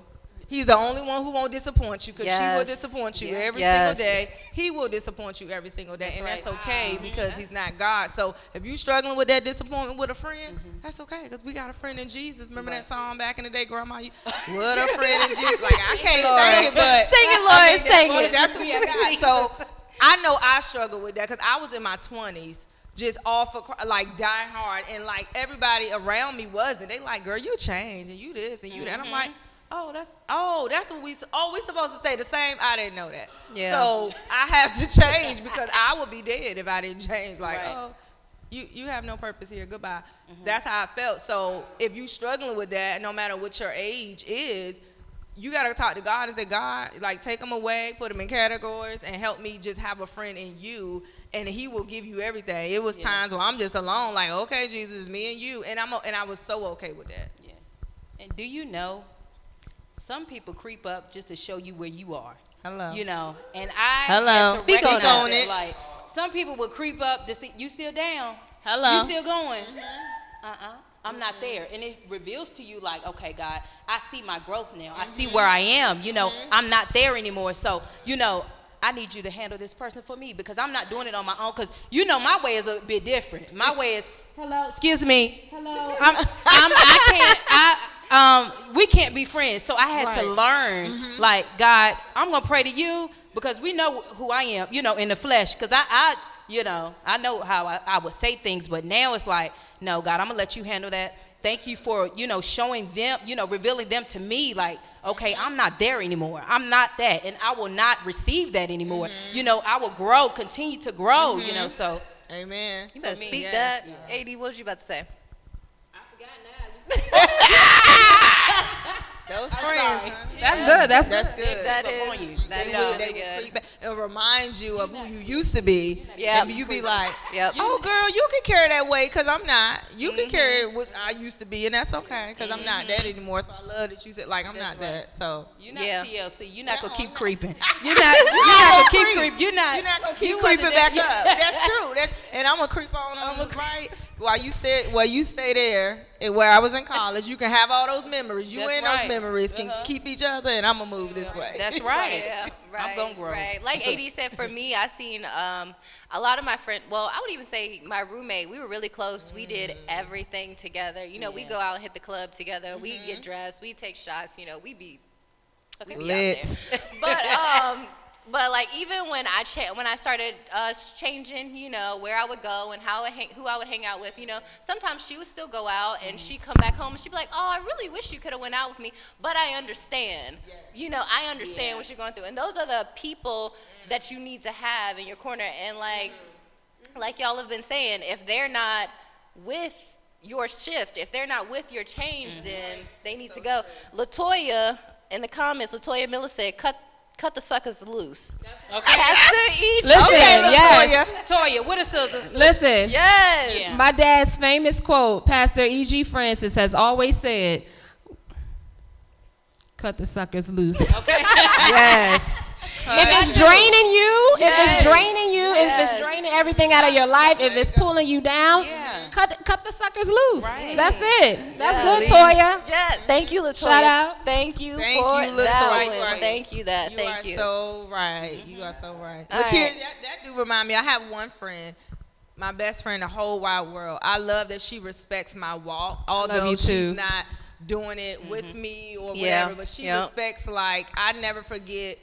He's the only one who won't disappoint you because she will disappoint you every single day. He will disappoint you every single day. That's okay because he's not God. So if you're struggling with that disappointment with a friend, that's okay because we got a friend in Jesus. Remember that song back in the day, Grandma? What a friend in Jesus. Like, I can't sing it, but. Sing it, Lord, sing it. That's what we got. So I know I struggle with that because I was in my 20s. Just all for, like, die hard. And, like, everybody around me wasn't. They like, girl, you changed and you this and you that. I'm like, that's what we supposed to stay the same. I didn't know that. Yeah. So I have to change because I would be dead if I didn't change. Like, Right. you have no purpose here. Goodbye. That's how I felt. So if you struggling with that, no matter what your age is, you got to talk to God and say, God, like, take them away, put them in categories, and help me just have a friend in you, and he will give you everything. It was times where I'm just alone, like, okay, Jesus, it's me and you, and I was so okay with that. Yeah. And do you know, some people creep up just to show you where you are. Hello. You know, and I Hello. had to Speak on recognize it. Like, some people would creep up to see, you still down? Hello. You still going? I'm not there. And it reveals to you, like, okay, God, I see my growth now. I see where I am. You know, I'm not there anymore. So, you know, I need you to handle this person for me because I'm not doing it on my own. Because, you know, my way is a bit different. My way is, hello, excuse me. Hello. We can't be friends. So I had to learn, like, God, I'm going to pray to you because we know who I am, you know, in the flesh. Because I you know, I know how I would say things, but now it's like, no, God, I'm going to let you handle that. Thank you for, you know, showing them, you know, revealing them to me, like, okay, I'm not there anymore. I'm not that, and I will not receive that anymore. You know, I will grow, continue to grow, you know, so. Amen. You better For me, speak yeah. that. AD, what was you about to say? I forgot now. Those friends. Huh? That's good. That's That's good. good. That Look on is you. that They is will really good. creep back and remind you of who you used to be. Yep. And you be like, Yep. oh, girl, you can carry that weight because I'm not. You can carry what I used to be, and that's okay because I'm not that anymore. So I love that you said, like, I'm not that. So You're not Yeah. TLC. You're not gonna keep I'm creeping. You're not gonna keep creeping. You're not gonna keep you creeping wasn't back that- up. That's true. And I'm gonna creep on you, right? While you stay there, and where I was in college, you can have all those memories. You That's and right. those mememories can keep each other, and I'm gonna move this way. That's right. Yeah, right. I'm gonna grow. Right. Like AD said, for me, I seen a lot of my friends. Well, I would even say my roommate. We were really close. We did everything together. You know, we go out and hit the club together. We get dressed. We take shots. You know, we be Lit. out there. But like even when I started changing, you know, where I would go and who I would hang out with, you know, sometimes she would still go out and she'd come back home and she'd be like, oh, I really wish you could have went out with me, but I understand. You know, I understand what you're going through, and those are the people that you need to have in your corner. And like y'all have been saying, if they're not with your shift, if they're not with your change, then they need to go. Latoya in the comments, Latoya Miller said, cut the suckers loose. Okay. Pastor E. Listen, Okay, yes. Toya, what are scissors? Listen. Yes. Yeah. My dad's famous quote, Pastor E.G. Francis, has always said, cut the suckers loose. Yes. If it's draining you, Yes. if it's draining you, if Yes. it's draining everything out of your life, if it's pulling you down, Yeah. cut the suckers loose. Right. That's it. That's Yeah. good, Toya. Yeah, thank you, Latoya. Shout out. Thank you Thank for you, that Latoya. one. Thank you, that. You Thank are you. so right. You are so right. All Look here, right. that do remind me. I have one friend, my best friend in the whole wide world. I love that she respects my walk, although you too. she's not doing it with me or Yeah. whatever. But she Yep. respects, like, I never forget.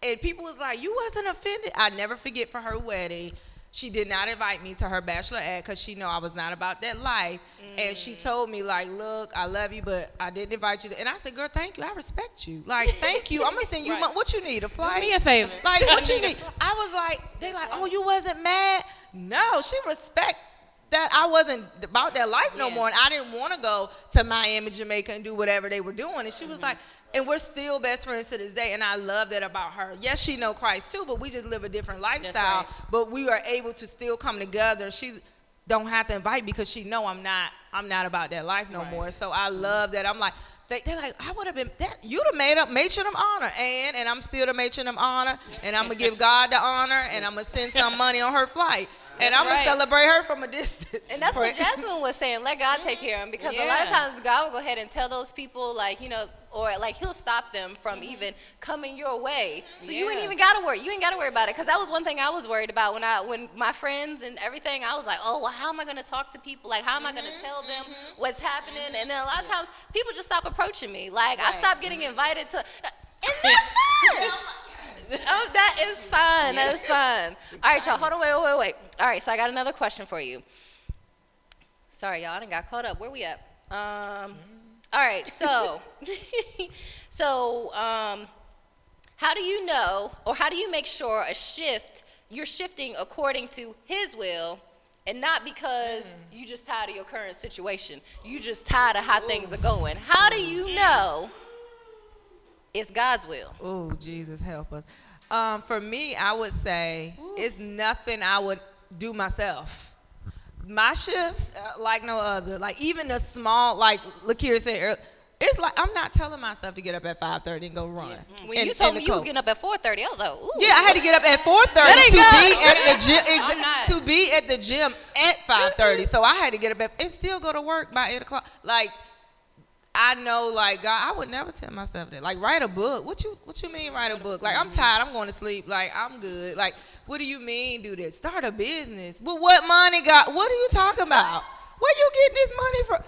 And people was like, you wasn't offended. I never forget for her wedding. She did not invite me to her bachelorette because she know I was not about that life. And she told me, like, look, I love you, but I didn't invite you. And I said, girl, thank you. I respect you. Like, thank you. I'm going to send you Right. what you need, a flight? Do me a favor. Like, what you need? I was like, they like, oh, you wasn't mad? No, she respect that I wasn't about that life no Yeah. more. And I didn't want to go to Miami, Jamaica and do whatever they were doing. And she was like, and we're still best friends to this day. And I love that about her. Yes, she know Christ too, but we just live a different lifestyle. right. But we are able to still come together. She don't have to invite me because she know I'm not about that life no more. So I love that. I'm like, they're like, I would have been that. You'd have made up matron of honor, and I'm still the matron of honor, and I'm gonna give God the honor, and I'm gonna send some money on her flight, and I'm right. gonna celebrate her from a distance. And that's what Jasmine was saying. Let God take care of them, because a lot of Yeah. times God will go ahead and tell those people, like, you know, or like He'll stop them from even coming your way. So you ain't Yeah. even gotta worry. You ain't gotta worry about it, because that was one thing I was worried about when my friends and everything. I was like, oh, well, how am I gonna talk to people? Like, how am I gonna tell them what's happening? And then a lot of times people just stop approaching me. Like, I stopped getting invited to, and that's fine. Oh, that is fun. That is fun. All right, y'all. Hold on. Wait. All right, so I got another question for you. Sorry, y'all. I done got caught up. Where we at? All right, so, so how do you know, or how do you make sure you're shifting according to His will, and not because you just tired of your current situation, you just tired of how things are going? How do you know it's God's will? Oh, Jesus, help us. For me, I would say it's nothing I would do myself. My shifts, like no other. Like even the small, like Lakira said earlier, it's like I'm not telling myself to get up at 5:30 and go run. When you told me you was getting up at 4:30, I was like, ooh. Yeah, I had to get up at 4:30 to be at the gym at 5:30. So I had to get up and still go to work by 8 o'clock. Like I know, like God, I would never tell myself that. Like write a book. What you mean write a book? Like I'm tired. I'm going to sleep. Like I'm good. Like what do you mean do this? Start a business. But what money, God? What are you talking about? Where you getting this money from?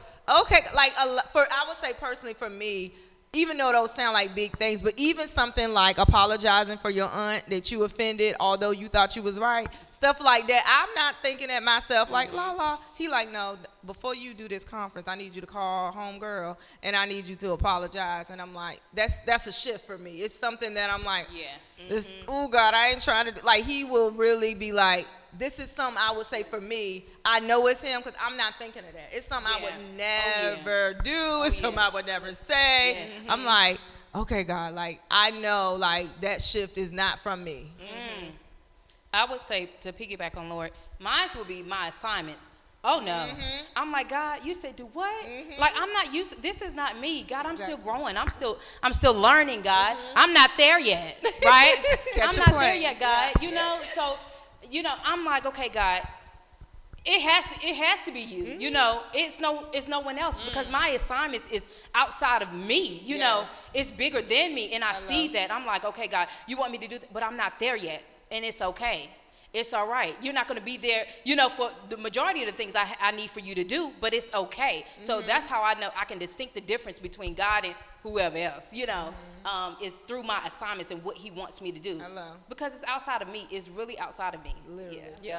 Okay, like I would say personally for me, even though those sound like big things, but even something like apologizing for your aunt that you offended, although you thought you was right, stuff like that. I'm not thinking at myself like, la. He like, no, before you do this conference, I need you to call home girl and I need you to apologize. And I'm like, that's a shift for me. It's something that I'm like, oh God, I ain't trying to do. Like he will really be like, this is something I would say for me. I know it's him because I'm not thinking of that. It's something I would never do. It's something I would never say. I'm like, okay, God, like I know like that shift is not from me. I would say, to piggyback on Lord, mine will be my assignments. Oh no. I'm like, God, you said do what? Like I'm not used this is not me. God, I'm still growing. I'm still learning, God. I'm not there yet. Right? I'm not there yet, God. You know, so I'm like, okay, God, it has to be you. You know, it's no one else because my assignments is outside of me. You know, it's bigger than me, and I see that. I'm like, okay, God, you want me to do that, but I'm not there yet, and it's okay. It's all right. You're not going to be there, for the majority of the things I need for you to do, but it's okay. So that's how I know I can distinct the difference between God and whoever else, is through my assignments and what he wants me to do. Because it's outside of me. It's really outside of me. Literally.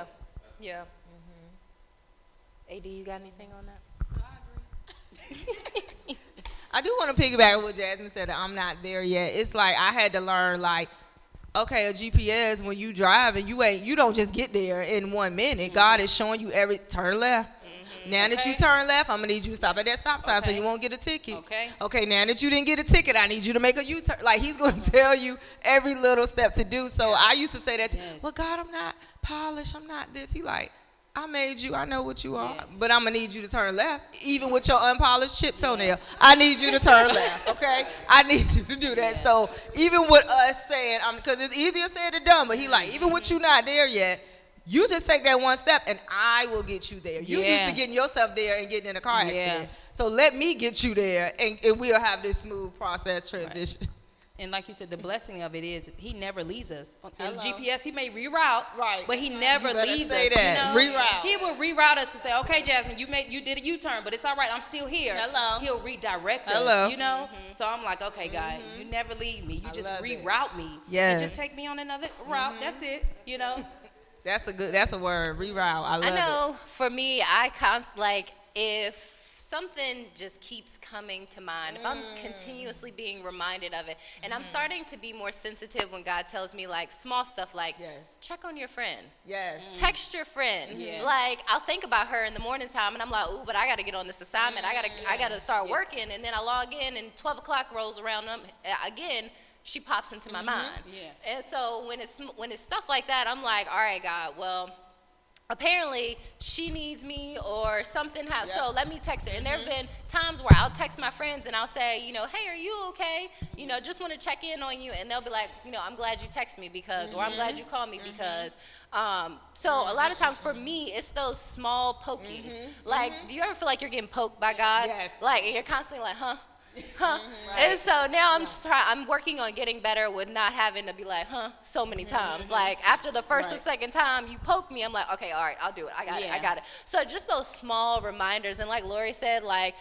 Yeah. AD, you got anything on that? I do want to piggyback on what Jasmine said that I'm not there yet. It's like I had to learn like, okay, a GPS when you drive and you don't just get there in 1 minute. God is showing you turn left. Now that you turn left, I'm gonna need you to stop at that stop sign so you won't get a ticket. Okay, now that you didn't get a ticket, I need you to make a U-turn. Like he's gonna tell you every little step to do. So I used to say that, well, God, I'm not polished, I'm not this. He like, I made you, I know what you are, but I'm gonna need you to turn left, even with your unpolished chip toenail. I need you to turn left, okay? I need you to do that. So even with us saying, because it's easier said than done, but he like, even with you not there yet, you just take that one step and I will get you there. You used to getting yourself there and getting in a car accident. So let me get you there and we'll have this smooth process transition. Right. And like you said, the blessing of it is he never leaves us. On GPS, he may reroute, but he never leaves us. Reroute. He will reroute us to say, okay, Jasmine, you did a U-turn, but it's all right. I'm still here. He'll redirect us, So I'm like, okay, God, you never leave me. You just reroute me. And just take me on another route. That's it, That's a word, reroute. I love it. I know, for me, I constantly, if something just keeps coming to mind, if I'm continuously being reminded of it, and I'm starting to be more sensitive when God tells me like small stuff like, check on your friend. Text your friend. Like, I'll think about her in the morning time, and I'm like, ooh, but I got to get on this assignment. I got to start working, and then I log in, and 12 o'clock rolls around, again, she pops into my mind. And so when it's stuff like that, I'm like, all right, God, well, apparently she needs me or something. So let me text her. And there have been times where I'll text my friends and I'll say, hey, are you okay? Just want to check in on you. And they'll be like, I'm glad you text me because, or I'm glad you called me because. So a lot of times for me, it's those small pokings. Like, do you ever feel like you're getting poked by God? Like, and you're constantly like, And so now I'm working on getting better with not having to be like, so many times. Like after the first or second time you poke me, I'm like, okay, all right, I'll do it. I got it. So just those small reminders. And like Lori said, like,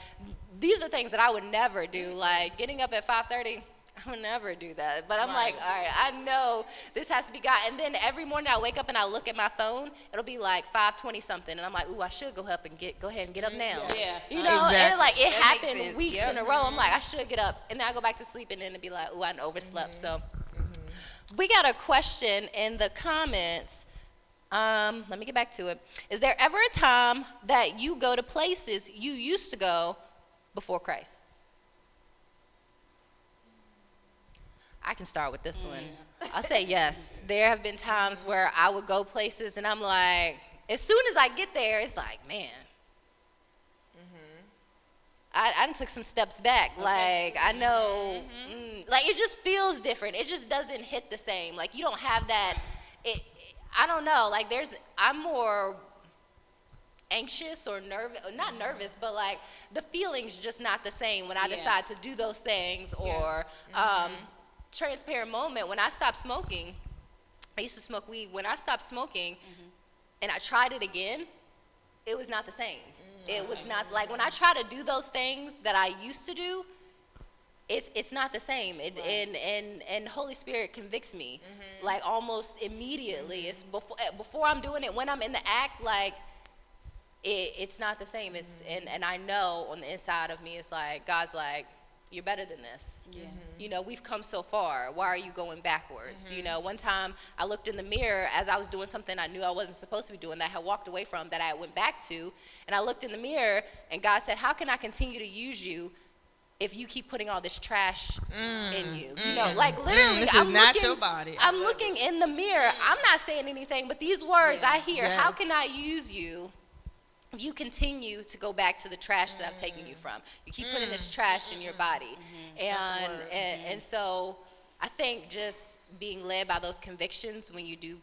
these are things that I would never do. Like getting up at 5:30, I would never do that. But I'm like, all right, I know this has to be God. And then every morning I wake up and I look at my phone, it'll be like 5:20 something. And I'm like, ooh, I should go up and go ahead and get up now. Yeah. You know, and like it That makes happened sense. weeks in a row. I'm like, I should get up. And then I go back to sleep and then it'll be like, ooh, I overslept. So we got a question in the comments. Let me get back to it. Is there ever a time that you go to places you used to go before Christ? I can start with this one. I'll say yes. There have been times where I would go places and I'm like, as soon as I get there, it's like, man, I done took some steps back. Like, I know, like it just feels different. It just doesn't hit the same. Like you don't have that, I don't know, like I'm more anxious or nervous, not nervous, but like the feeling's just not the same when I decide to do those things or, transparent moment, when I stopped smoking, I used to smoke weed. When I stopped smoking and I tried it again, it was not the same. It was not, like when I try to do those things that I used to do, it's not the same. And Holy Spirit convicts me like almost immediately. It's before I'm doing it, when I'm in the act, like it's not the same. It's and I know on the inside of me, it's like God's like, you're better than this. You know, we've come so far. Why are you going backwards? You know, one time I looked in the mirror as I was doing something I knew I wasn't supposed to be doing, that I had walked away from, that I went back to, and I looked in the mirror and God said, how can I continue to use you if you keep putting all this trash in you? You know, like literally, this I'm is not looking, your body. I'm looking in the mirror. I'm not saying anything, but these words I hear, how can I use you if you continue to go back to the trash that I've taken you from? You keep putting this trash in your body. And so I think just being led by those convictions when you do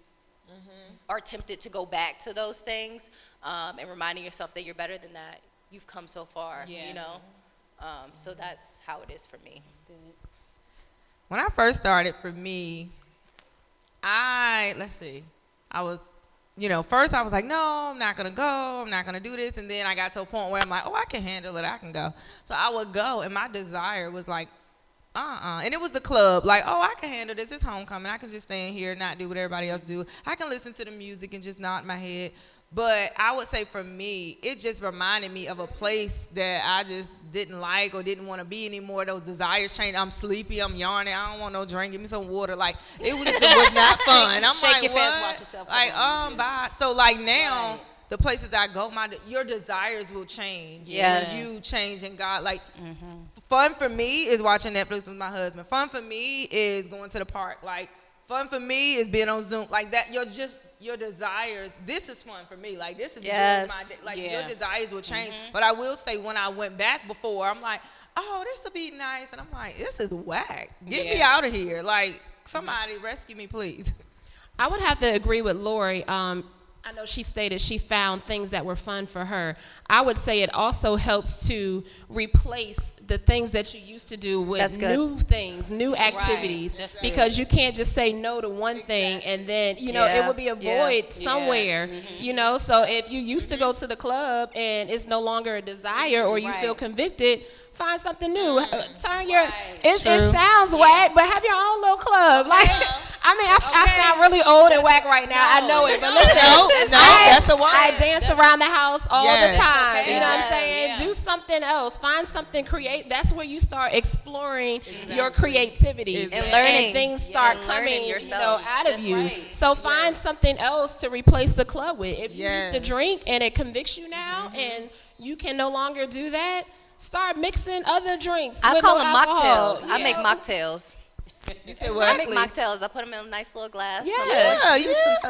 are tempted to go back to those things, and reminding yourself that you're better than that. You've come so far, you know? So that's how it is for me. When I first started, for me, I was, first I was like, no, I'm not going to go. I'm not going to do this. And then I got to a point where I'm like, oh, I can handle it. I can go. So I would go. And my desire was like, And it was the club. Like, oh, I can handle this. It's homecoming. I can just stay in here and not do what everybody else do. I can listen to the music and just nod my head. But I would say for me, it just reminded me of a place that I just didn't like or didn't want to be anymore. Those desires changed. I'm sleepy. I'm yawning. I don't want no drink. Give me some water. Like, it was not fun. I'm Shake like, your what? fast, watch yourself. Bye. So, like, now, the places I go, your desires will change. Yes. When you change in God. Like, fun for me is watching Netflix with my husband. Fun for me is going to the park. Like, fun for me is being on Zoom. Like that, your desires, this is fun for me. Like, this is my day. Like, your desires will change. But I will say, when I went back before, I'm like, oh, this will be nice. And I'm like, this is whack. Get me out of here. Like, somebody rescue me, please. I would have to agree with Lori. I know she stated she found things that were fun for her. I would say it also helps to replace the things that you used to do with new things, new activities, because you can't just say no to one thing and then, it would be a void somewhere, So if you used to go to the club and it's no longer a desire or you feel convicted, find something new. Turn your, it sounds whack, but have your own little club. Like, I sound really old and whack right now. I know it, but listen, that's the one. I dance around the house all the time. Okay. You know what I'm saying? Do something else. Find something create. That's where you start exploring your creativity And learning. And things start coming, yourself. out of you. So find something else to replace the club with. If you used to drink and it convicts you now, and you can no longer do that, start mixing other drinks. I with call no them alcohol. mocktails. I make mocktails. You said what? I make mocktails. I put them in a nice little glass. Some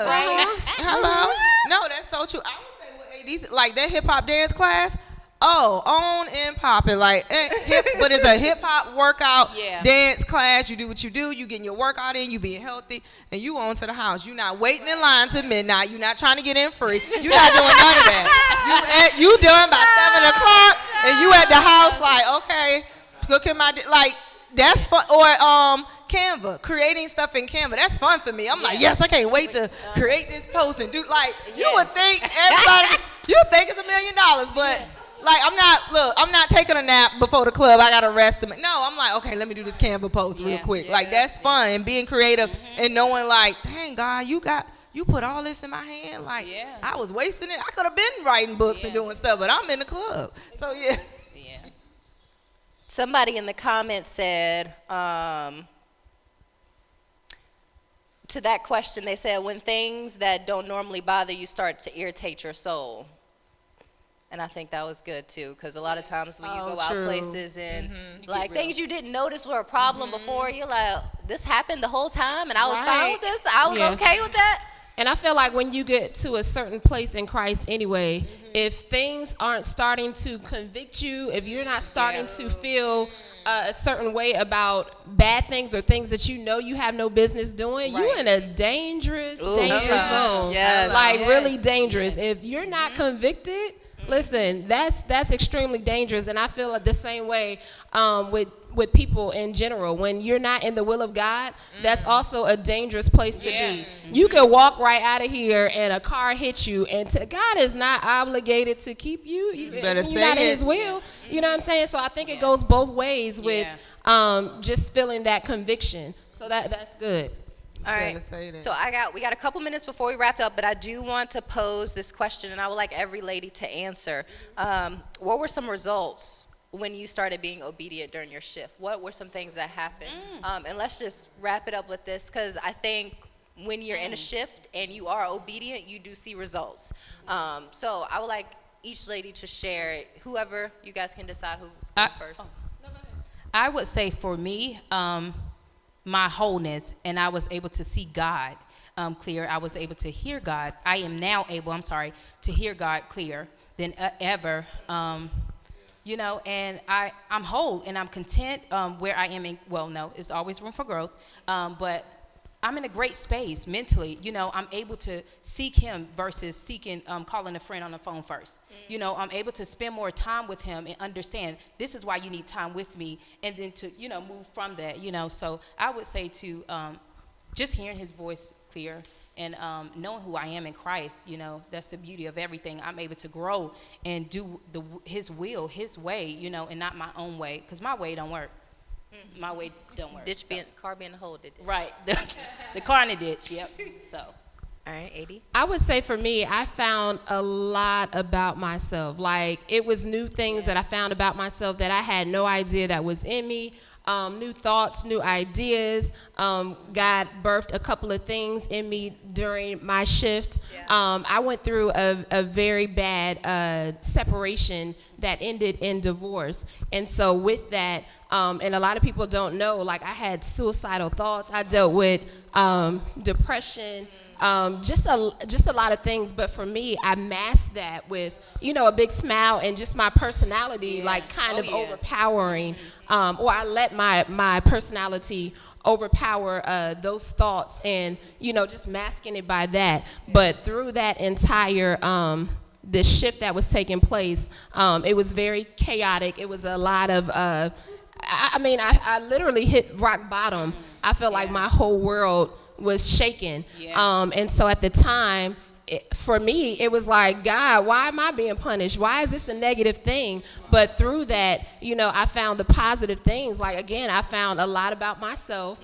spray. Hello. No, that's so true. I would say with these, like that hip hop dance class. Oh, on and popping, like but it's a hip hop workout dance class. You do what you do. You getting your workout in. You being healthy, and you on to the house. You not waiting in line till midnight. You not trying to get in free. You not doing none of that. You done by 7 o'clock, and you at the house like, okay, cooking my like that's fun. Or Canva, creating stuff in Canva. That's fun for me. I'm like, yes, I can't wait to create this post and do, like, you would think everybody, you think it's $1 million, but Like, I'm not taking a nap before the club. I got to rest them. No, I'm like, okay, let me do this Canva post real quick. Like, that's fun. And being creative and knowing, like, dang, God, you put all this in my hand. Like, I was wasting it. I could have been writing books and doing stuff, but I'm in the club. So, yeah. Somebody in the comments said, to that question, they said, when things that don't normally bother you start to irritate your soul. And I think that was good too, because a lot of times when you go out places and like things you didn't notice were a problem before, you're like, this happened the whole time and I was fine with this. I was okay with that. And I feel like when you get to a certain place in Christ anyway, if things aren't starting to convict you, if you're not starting to feel a certain way about bad things or things that you know you have no business doing, you're in a dangerous zone. Like really dangerous. If you're not convicted, listen, that's extremely dangerous. And I feel like the same way with people in general. When you're not in the will of God, that's also a dangerous place to be. You can walk right out of here and a car hit you, and God is not obligated to keep you. You're not in his will. You know what I'm saying? So I think it goes both ways with just feeling that conviction. So that's good. All right. So we got a couple minutes before we wrap up, but I do want to pose this question, and I would like every lady to answer. What were some results when you started being obedient during your shift? What were some things that happened? And let's just wrap it up with this, because I think when you're in a shift and you are obedient, you do see results. So I would like each lady to share it. Whoever, you guys can decide who's going first. I would say for me, my wholeness, and I was able to see God clear. I was able to hear God. I am now able, to hear God clear than ever. You know, and I'm whole and I'm content where I am. It's always room for growth, but I'm in a great space mentally. You know, I'm able to seek him versus calling a friend on the phone first. You know, I'm able to spend more time with him and understand this is why you need time with me, and then to, move from that, So I would say to just hearing his voice clear and knowing who I am in Christ, that's the beauty of everything. I'm able to grow and do his will, his way, and not my own way, because my way don't work. My way don't work. Car being a hole did it. Right. The car in the ditch, yep. So. All right, 80. I would say for me, I found a lot about myself. Like, it was new things that I found about myself that I had no idea that was in me. New thoughts, new ideas. God birthed a couple of things in me during my shift. I went through a very bad separation that ended in divorce. And so with that, and a lot of people don't know, like, I had suicidal thoughts. I dealt with depression. Just a lot of things, but for me, I masked that with, a big smile and just my personality, like kind of overpowering, or I let my personality overpower those thoughts and, just masking it by that. But through that entire the shift that was taking place, it was very chaotic. It was a lot of, I literally hit rock bottom. I felt like my whole world was shaken. And so at the time, for me, it was like, God, why am I being punished? Why is this a negative thing? But through that, I found the positive things. Like, again, I found a lot about myself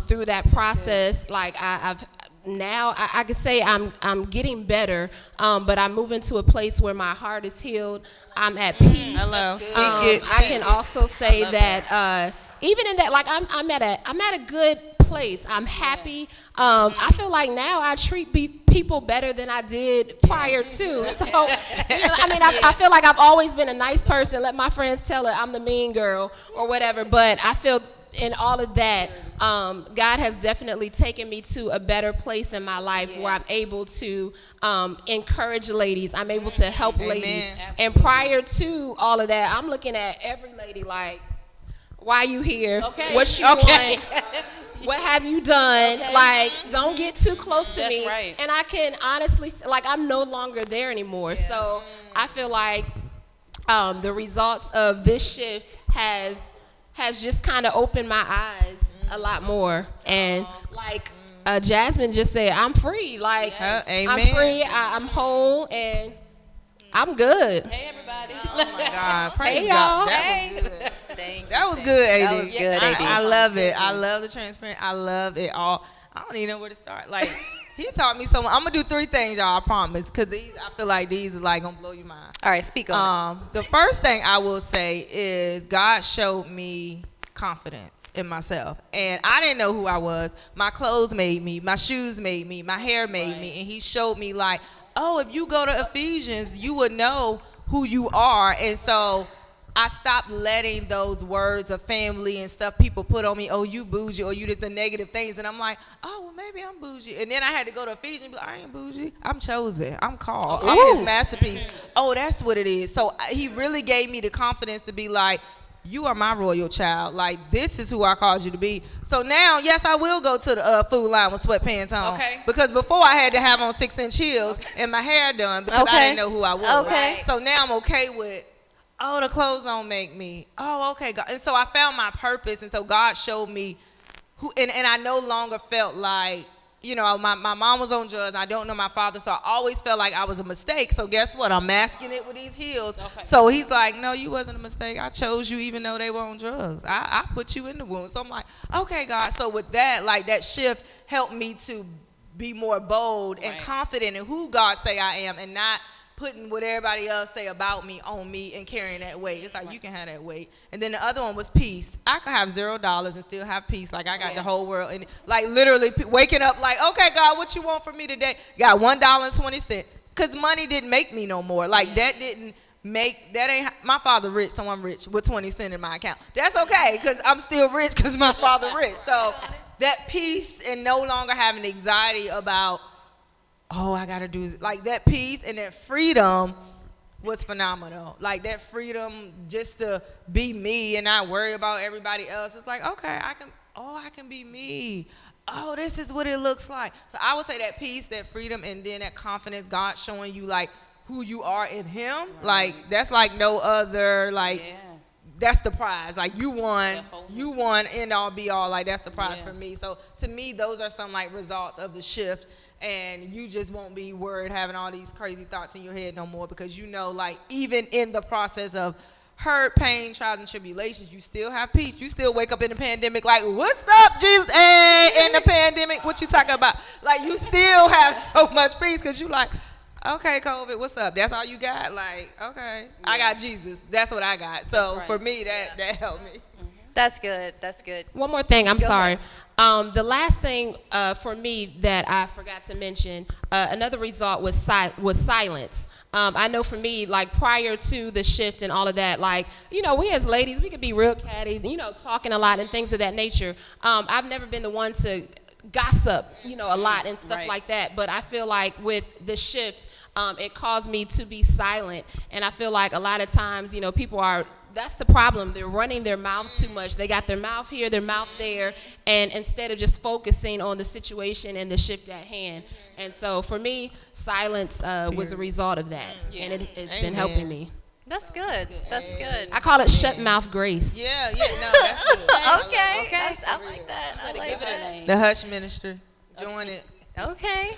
through that process. Like, I've now I could say I'm getting better, but I'm moving to a place where my heart is healed. I'm at peace. I can also say that even in that, like, I'm at a good place. I'm happy. I feel like now I treat people better than I did prior to. So, I feel like I've always been a nice person. Let my friends tell it I'm the mean girl or whatever. But I feel in all of that, God has definitely taken me to a better place in my life where I'm able to encourage ladies. I'm able to help ladies. Absolutely. And prior to all of that, I'm looking at every lady like, why you here? Okay. What you want? What have you done? Okay. Like, don't get too close to me. Right. And I can honestly, like, I'm no longer there anymore. Yeah. So I feel like the results of this shift has just kind of opened my eyes a lot more. And like Jasmine just said, I'm free. Like, I'm free. I'm whole, and I'm good. Hey, everybody. Oh my God. Praise Hey, God. y'all. That Hey. was good. Thank That you, was thank good, you. AD. That was good, AD. I love it. I love the transparent. I love it all. I don't even know where to start. Like, he taught me so much. I'm going to do 3 things, y'all, I promise. Because I feel like these are like going to blow your mind. All right, speak on The first thing I will say is God showed me confidence in myself. And I didn't know who I was. My clothes made me. My shoes made me. My hair made me. And he showed me like, oh, if you go to Ephesians, you would know who you are. And so I stopped letting those words of family and stuff people put on me, oh, you bougie, or you did the negative things. And I'm like, oh, well, maybe I'm bougie. And then I had to go to Ephesians and be like, I ain't bougie. I'm chosen. I'm called. I'm his masterpiece. Oh, that's what it is. So he really gave me the confidence to be like, you are my royal child. Like, this is who I called you to be. So now, yes, I will go to the food line with sweatpants on. Okay. Because before I had to have on 6-inch heels and my hair done because I didn't know who I was. Okay. So now I'm okay with, oh, the clothes don't make me. Oh, okay, God. And so I found my purpose. And so God showed me who, and I no longer felt like, you know, my mom was on drugs. I don't know my father, so I always felt like I was a mistake. So guess what? I'm masking it with these heels. Okay. So he's like, no, you wasn't a mistake. I chose you even though they were on drugs. I put you in the womb. So I'm like, okay, God. So with that, like that shift helped me to be more bold and confident in who God say I am and not putting what everybody else say about me on me and carrying that weight. It's like, you can have that weight. And then the other one was peace. I could have $0 and still have peace. Like, I got the whole world. And like, literally waking up like, okay, God, what you want from me today? Got $1.20. Because money didn't make me no more. Like, that didn't make, that ain't, my father rich, so I'm rich with 20 cents in my account. That's okay, because I'm still rich because my father rich. So that peace and no longer having anxiety about, oh, I gotta do like that peace and that freedom was phenomenal. Like that freedom just to be me and not worry about everybody else. It's like, okay, I can be me. Oh, this is what it looks like. So I would say that peace, that freedom, and then that confidence, God showing you like who you are in him. Like that's like no other, like that's the prize. Like you won end all be all. Like that's the prize for me. So to me, those are some like results of the shift. And you just won't be worried having all these crazy thoughts in your head no more because you know, like, even in the process of hurt, pain, trials, and tribulations, you still have peace. You still wake up in the pandemic like, what's up, Jesus? Hey, in the pandemic, what you talking about? Like, you still have so much peace because you like, okay, COVID, what's up? That's all you got? Like, okay, I got Jesus. That's what I got. So for me, that helped me. That's good. That's good. One more thing, I'm Go sorry. ahead. The last thing for me that I forgot to mention, another result was silence. I know for me, like prior to the shift and all of that, like, you know, we as ladies, we could be real catty, you know, talking a lot and things of that nature. I've never been the one to gossip, you know, a lot and stuff like that. But I feel like with the shift, it caused me to be silent. And I feel like a lot of times, you know, people are, that's the problem. They're running their mouth too much. They got their mouth here, their mouth there, and instead of just focusing on the situation and the shift at hand. And so for me, silence was a result of that, and it's been helping me. That's good. That's good. I call it shut mouth grace. Yeah, no, that's good. Okay. I like that. I like Give it a that. name. The Hush Minister. Join it. Okay,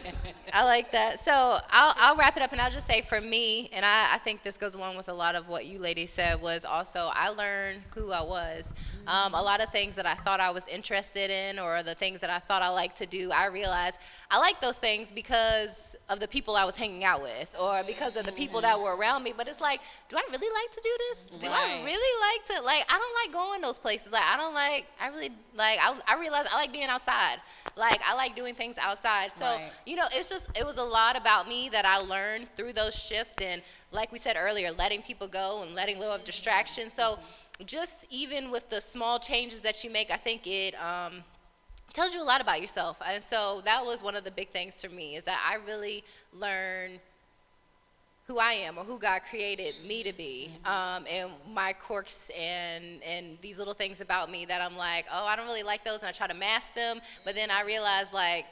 I like that. So I'll wrap it up and I'll just say for me, and I think this goes along with a lot of what you ladies said, was also I learned who I was. A lot of things that I thought I was interested in or the things that I thought I liked to do, I realized I like those things because of the people I was hanging out with or because of the people that were around me. But it's like, do I really like to do this? Do I really like to, like, I don't like going those places. Like, I realize I like being outside. Like, I like doing things outside. So, you know, it was a lot about me that I learned through those shifts. And like we said earlier, letting people go and letting go of distraction. So just even with the small changes that you make, I think it tells you a lot about yourself. And so that was one of the big things for me, is that I really learned who I am or who God created me to be, and my quirks and these little things about me that I'm like, oh, I don't really like those, and I try to mask them, but then I realize, like,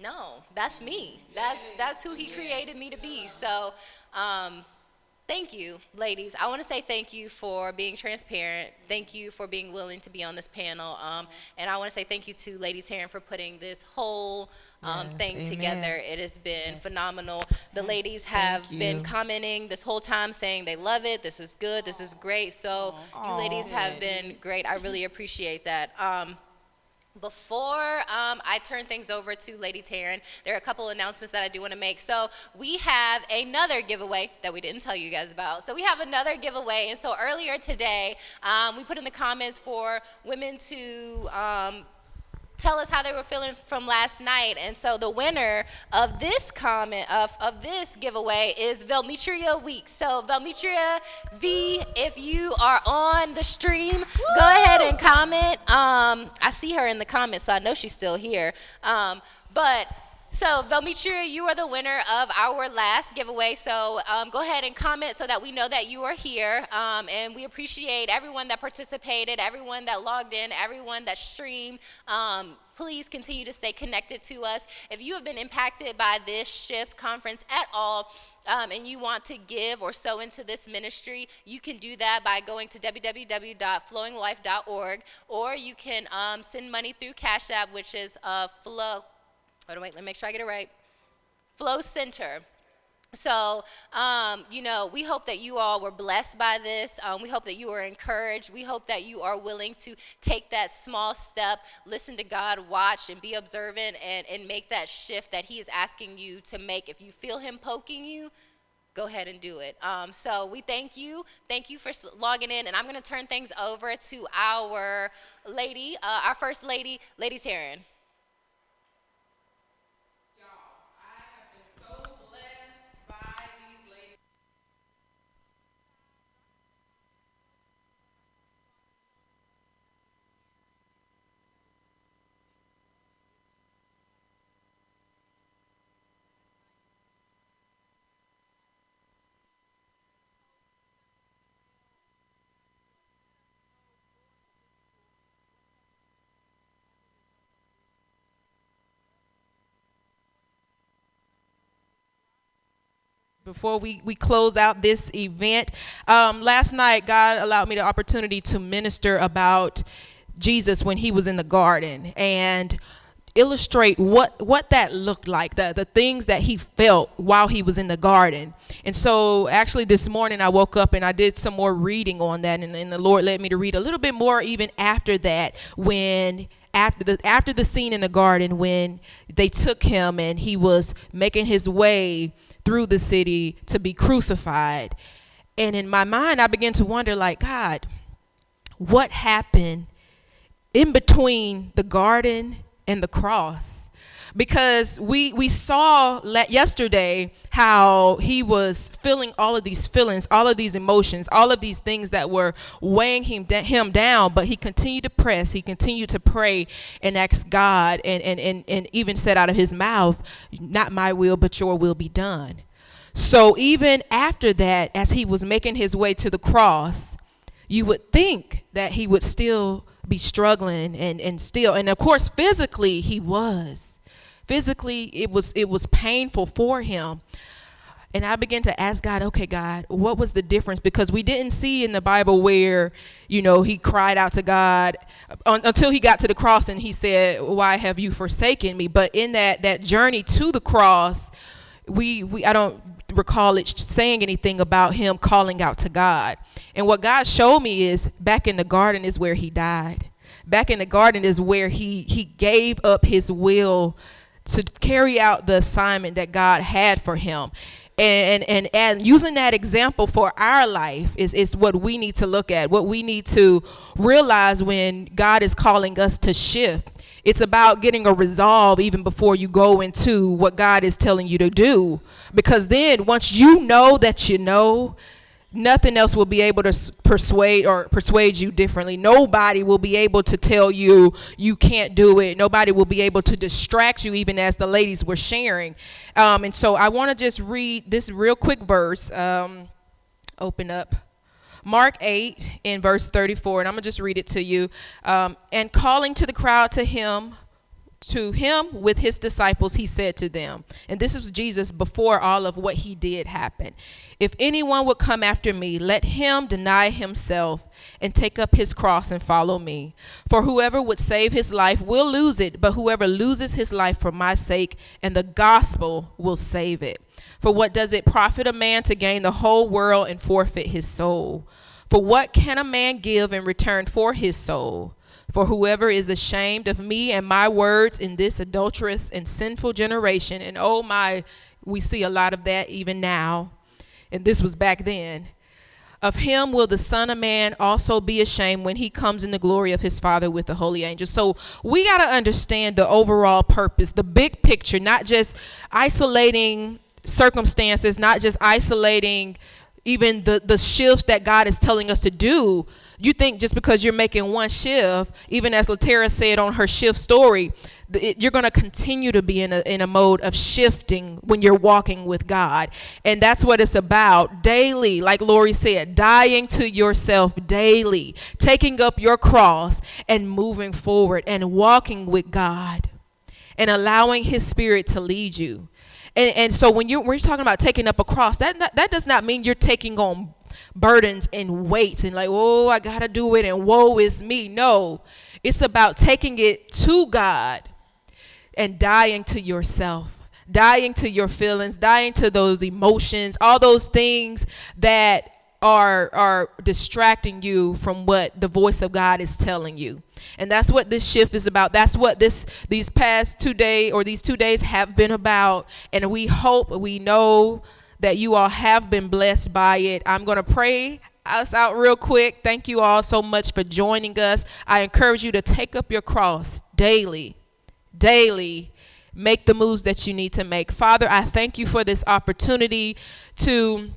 no, that's me. That's who he created me to be. So thank you, ladies. I want to say thank you for being transparent. Thank you for being willing to be on this panel. And I want to say thank you to Lady Taryn for putting this whole thing amen. together. It has been phenomenal. The ladies have you. been commenting this whole time saying they love it. This is good. This is great. So you ladies have been great. I really appreciate that. Before I turn things over to Lady Taryn, there are a couple announcements that I do want to make. So we have another giveaway that we didn't tell you guys about. So we have another giveaway. And so earlier today, we put in the comments for women to tell us how they were feeling from last night. And so the winner of this comment, of this giveaway is Velmetria Weeks. So Velmetria V, if you are on the stream, go ahead and comment. I see her in the comments, so I know she's still here. So Velmetria, you are the winner of our last giveaway. So go ahead and comment so that we know that you are here. And we appreciate everyone that participated, everyone that logged in, everyone that streamed. Please continue to stay connected to us. If you have been impacted by this Shift conference at all, and you want to give or sow into this ministry, you can do that by going to www.flowinglife.org, or you can send money through Cash App, which is Flow. Hold on, wait, let me make sure I get it right. Flow Center. So, we hope that you all were blessed by this. We hope that you are encouraged. We hope that you are willing to take that small step, listen to God, watch, and be observant, and make that shift that he is asking you to make. If you feel him poking you, go ahead and do it. So we thank you. Thank you for logging in. And I'm going to turn things over to our lady, our first lady, Lady Taryn. Before we close out this event, last night God allowed me the opportunity to minister about Jesus when he was in the garden and illustrate what that looked like, the things that he felt while he was in the garden. And so actually this morning I woke up and I did some more reading on that, and the Lord led me to read a little bit more even after that, when after the scene in the garden when they took him and he was making his way through the city to be crucified. And in my mind, I began to wonder, like, God, what happened in between the garden and the cross? Because we saw yesterday how he was feeling all of these feelings, all of these emotions, all of these things that were weighing him down, but he continued to press, he continued to pray and ask God, and even said out of his mouth, not my will, but your will be done. So even after that, as he was making his way to the cross, you would think that he would still be struggling and of course, physically he was. Physically, it was painful for him. And I began to ask God, okay, God, what was the difference? Because we didn't see in the Bible where, he cried out to God until he got to the cross and he said, why have you forsaken me? But in that journey to the cross, I don't recall it saying anything about him calling out to God. And what God showed me is back in the garden is where he died. Back in the garden is where he gave up his will to carry out the assignment that God had for him. And using that example for our life is what we need to look at, what we need to realize when God is calling us to shift. It's about getting a resolve even before you go into what God is telling you to do. Because then once you know that you know, nothing else will be able to persuade you differently. Nobody will be able to tell you you can't do it. Nobody will be able to distract you, even as the ladies were sharing. And so I want to just read this real quick verse. Open up Mark 8 in verse 34, and I'm going to just read it to you. And calling to the crowd to him to him with his disciples, he said to them, and this is Jesus before all of what he did happen, if anyone would come after me, let him deny himself and take up his cross and follow me. For whoever would save his life will lose it, but whoever loses his life for my sake and the gospel will save it. For what does it profit a man to gain the whole world and forfeit his soul? For what can a man give in return for his soul? For whoever is ashamed of me and my words in this adulterous and sinful generation, and oh my, we see a lot of that even now, and this was back then, of him will the Son of Man also be ashamed when he comes in the glory of his Father with the holy angels. So we got to understand the overall purpose, the big picture, not just isolating circumstances, not just isolating even the shifts that God is telling us to do. You think just because you're making one shift, even as Latera said on her shift story, you're going to continue to be in a mode of shifting when you're walking with God. And that's what it's about daily. Like Lori said, dying to yourself daily, taking up your cross and moving forward and walking with God and allowing his spirit to lead you. And so when you're talking about taking up a cross, that does not mean you're taking on burdens and weights and like, oh, I gotta do it and woe is me. No, it's about taking it to God and dying to yourself, dying to your feelings, dying to those emotions, all those things that are distracting you from what the voice of God is telling you. And that's what this shift is about. That's what these past 2 days have been about. And we know that you all have been blessed by it. I'm going to pray us out real quick. Thank you all so much for joining us. I encourage you to take up your cross daily. Make the moves that you need to make. Father, I thank you for this opportunity to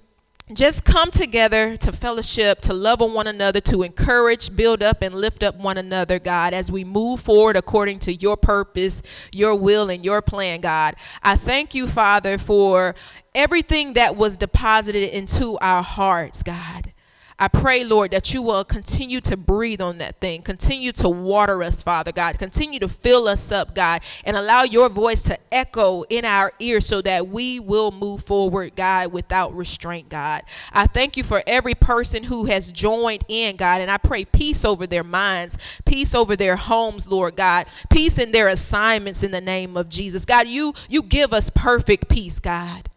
just come together, to fellowship, to love on one another, to encourage, build up, and lift up one another, God, as we move forward according to your purpose, your will, and your plan, God. I thank you, Father, for everything that was deposited into our hearts, God. I pray, Lord, that you will continue to breathe on that thing. Continue to water us, Father God. Continue to fill us up, God, and allow your voice to echo in our ears so that we will move forward, God, without restraint, God. I thank you for every person who has joined in, God, and I pray peace over their minds, peace over their homes, Lord God, peace in their assignments in the name of Jesus. God, you give us perfect peace, God.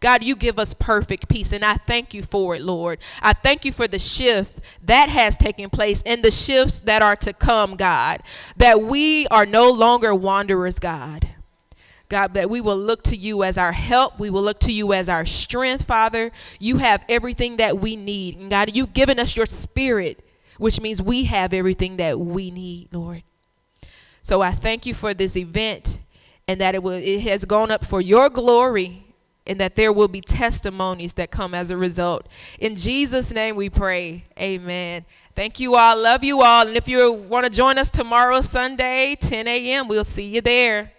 God, you give us perfect peace, and I thank you for it, Lord. I thank you for the shift that has taken place and the shifts that are to come, God, that we are no longer wanderers, God. God, that we will look to you as our help. We will look to you as our strength, Father. You have everything that we need. And God, you've given us your spirit, which means we have everything that we need, Lord. So I thank you for this event and that it has gone up for your glory, and that there will be testimonies that come as a result. In Jesus' name we pray. Amen. Thank you all. Love you all. And if you want to join us tomorrow, Sunday, 10 a.m., we'll see you there.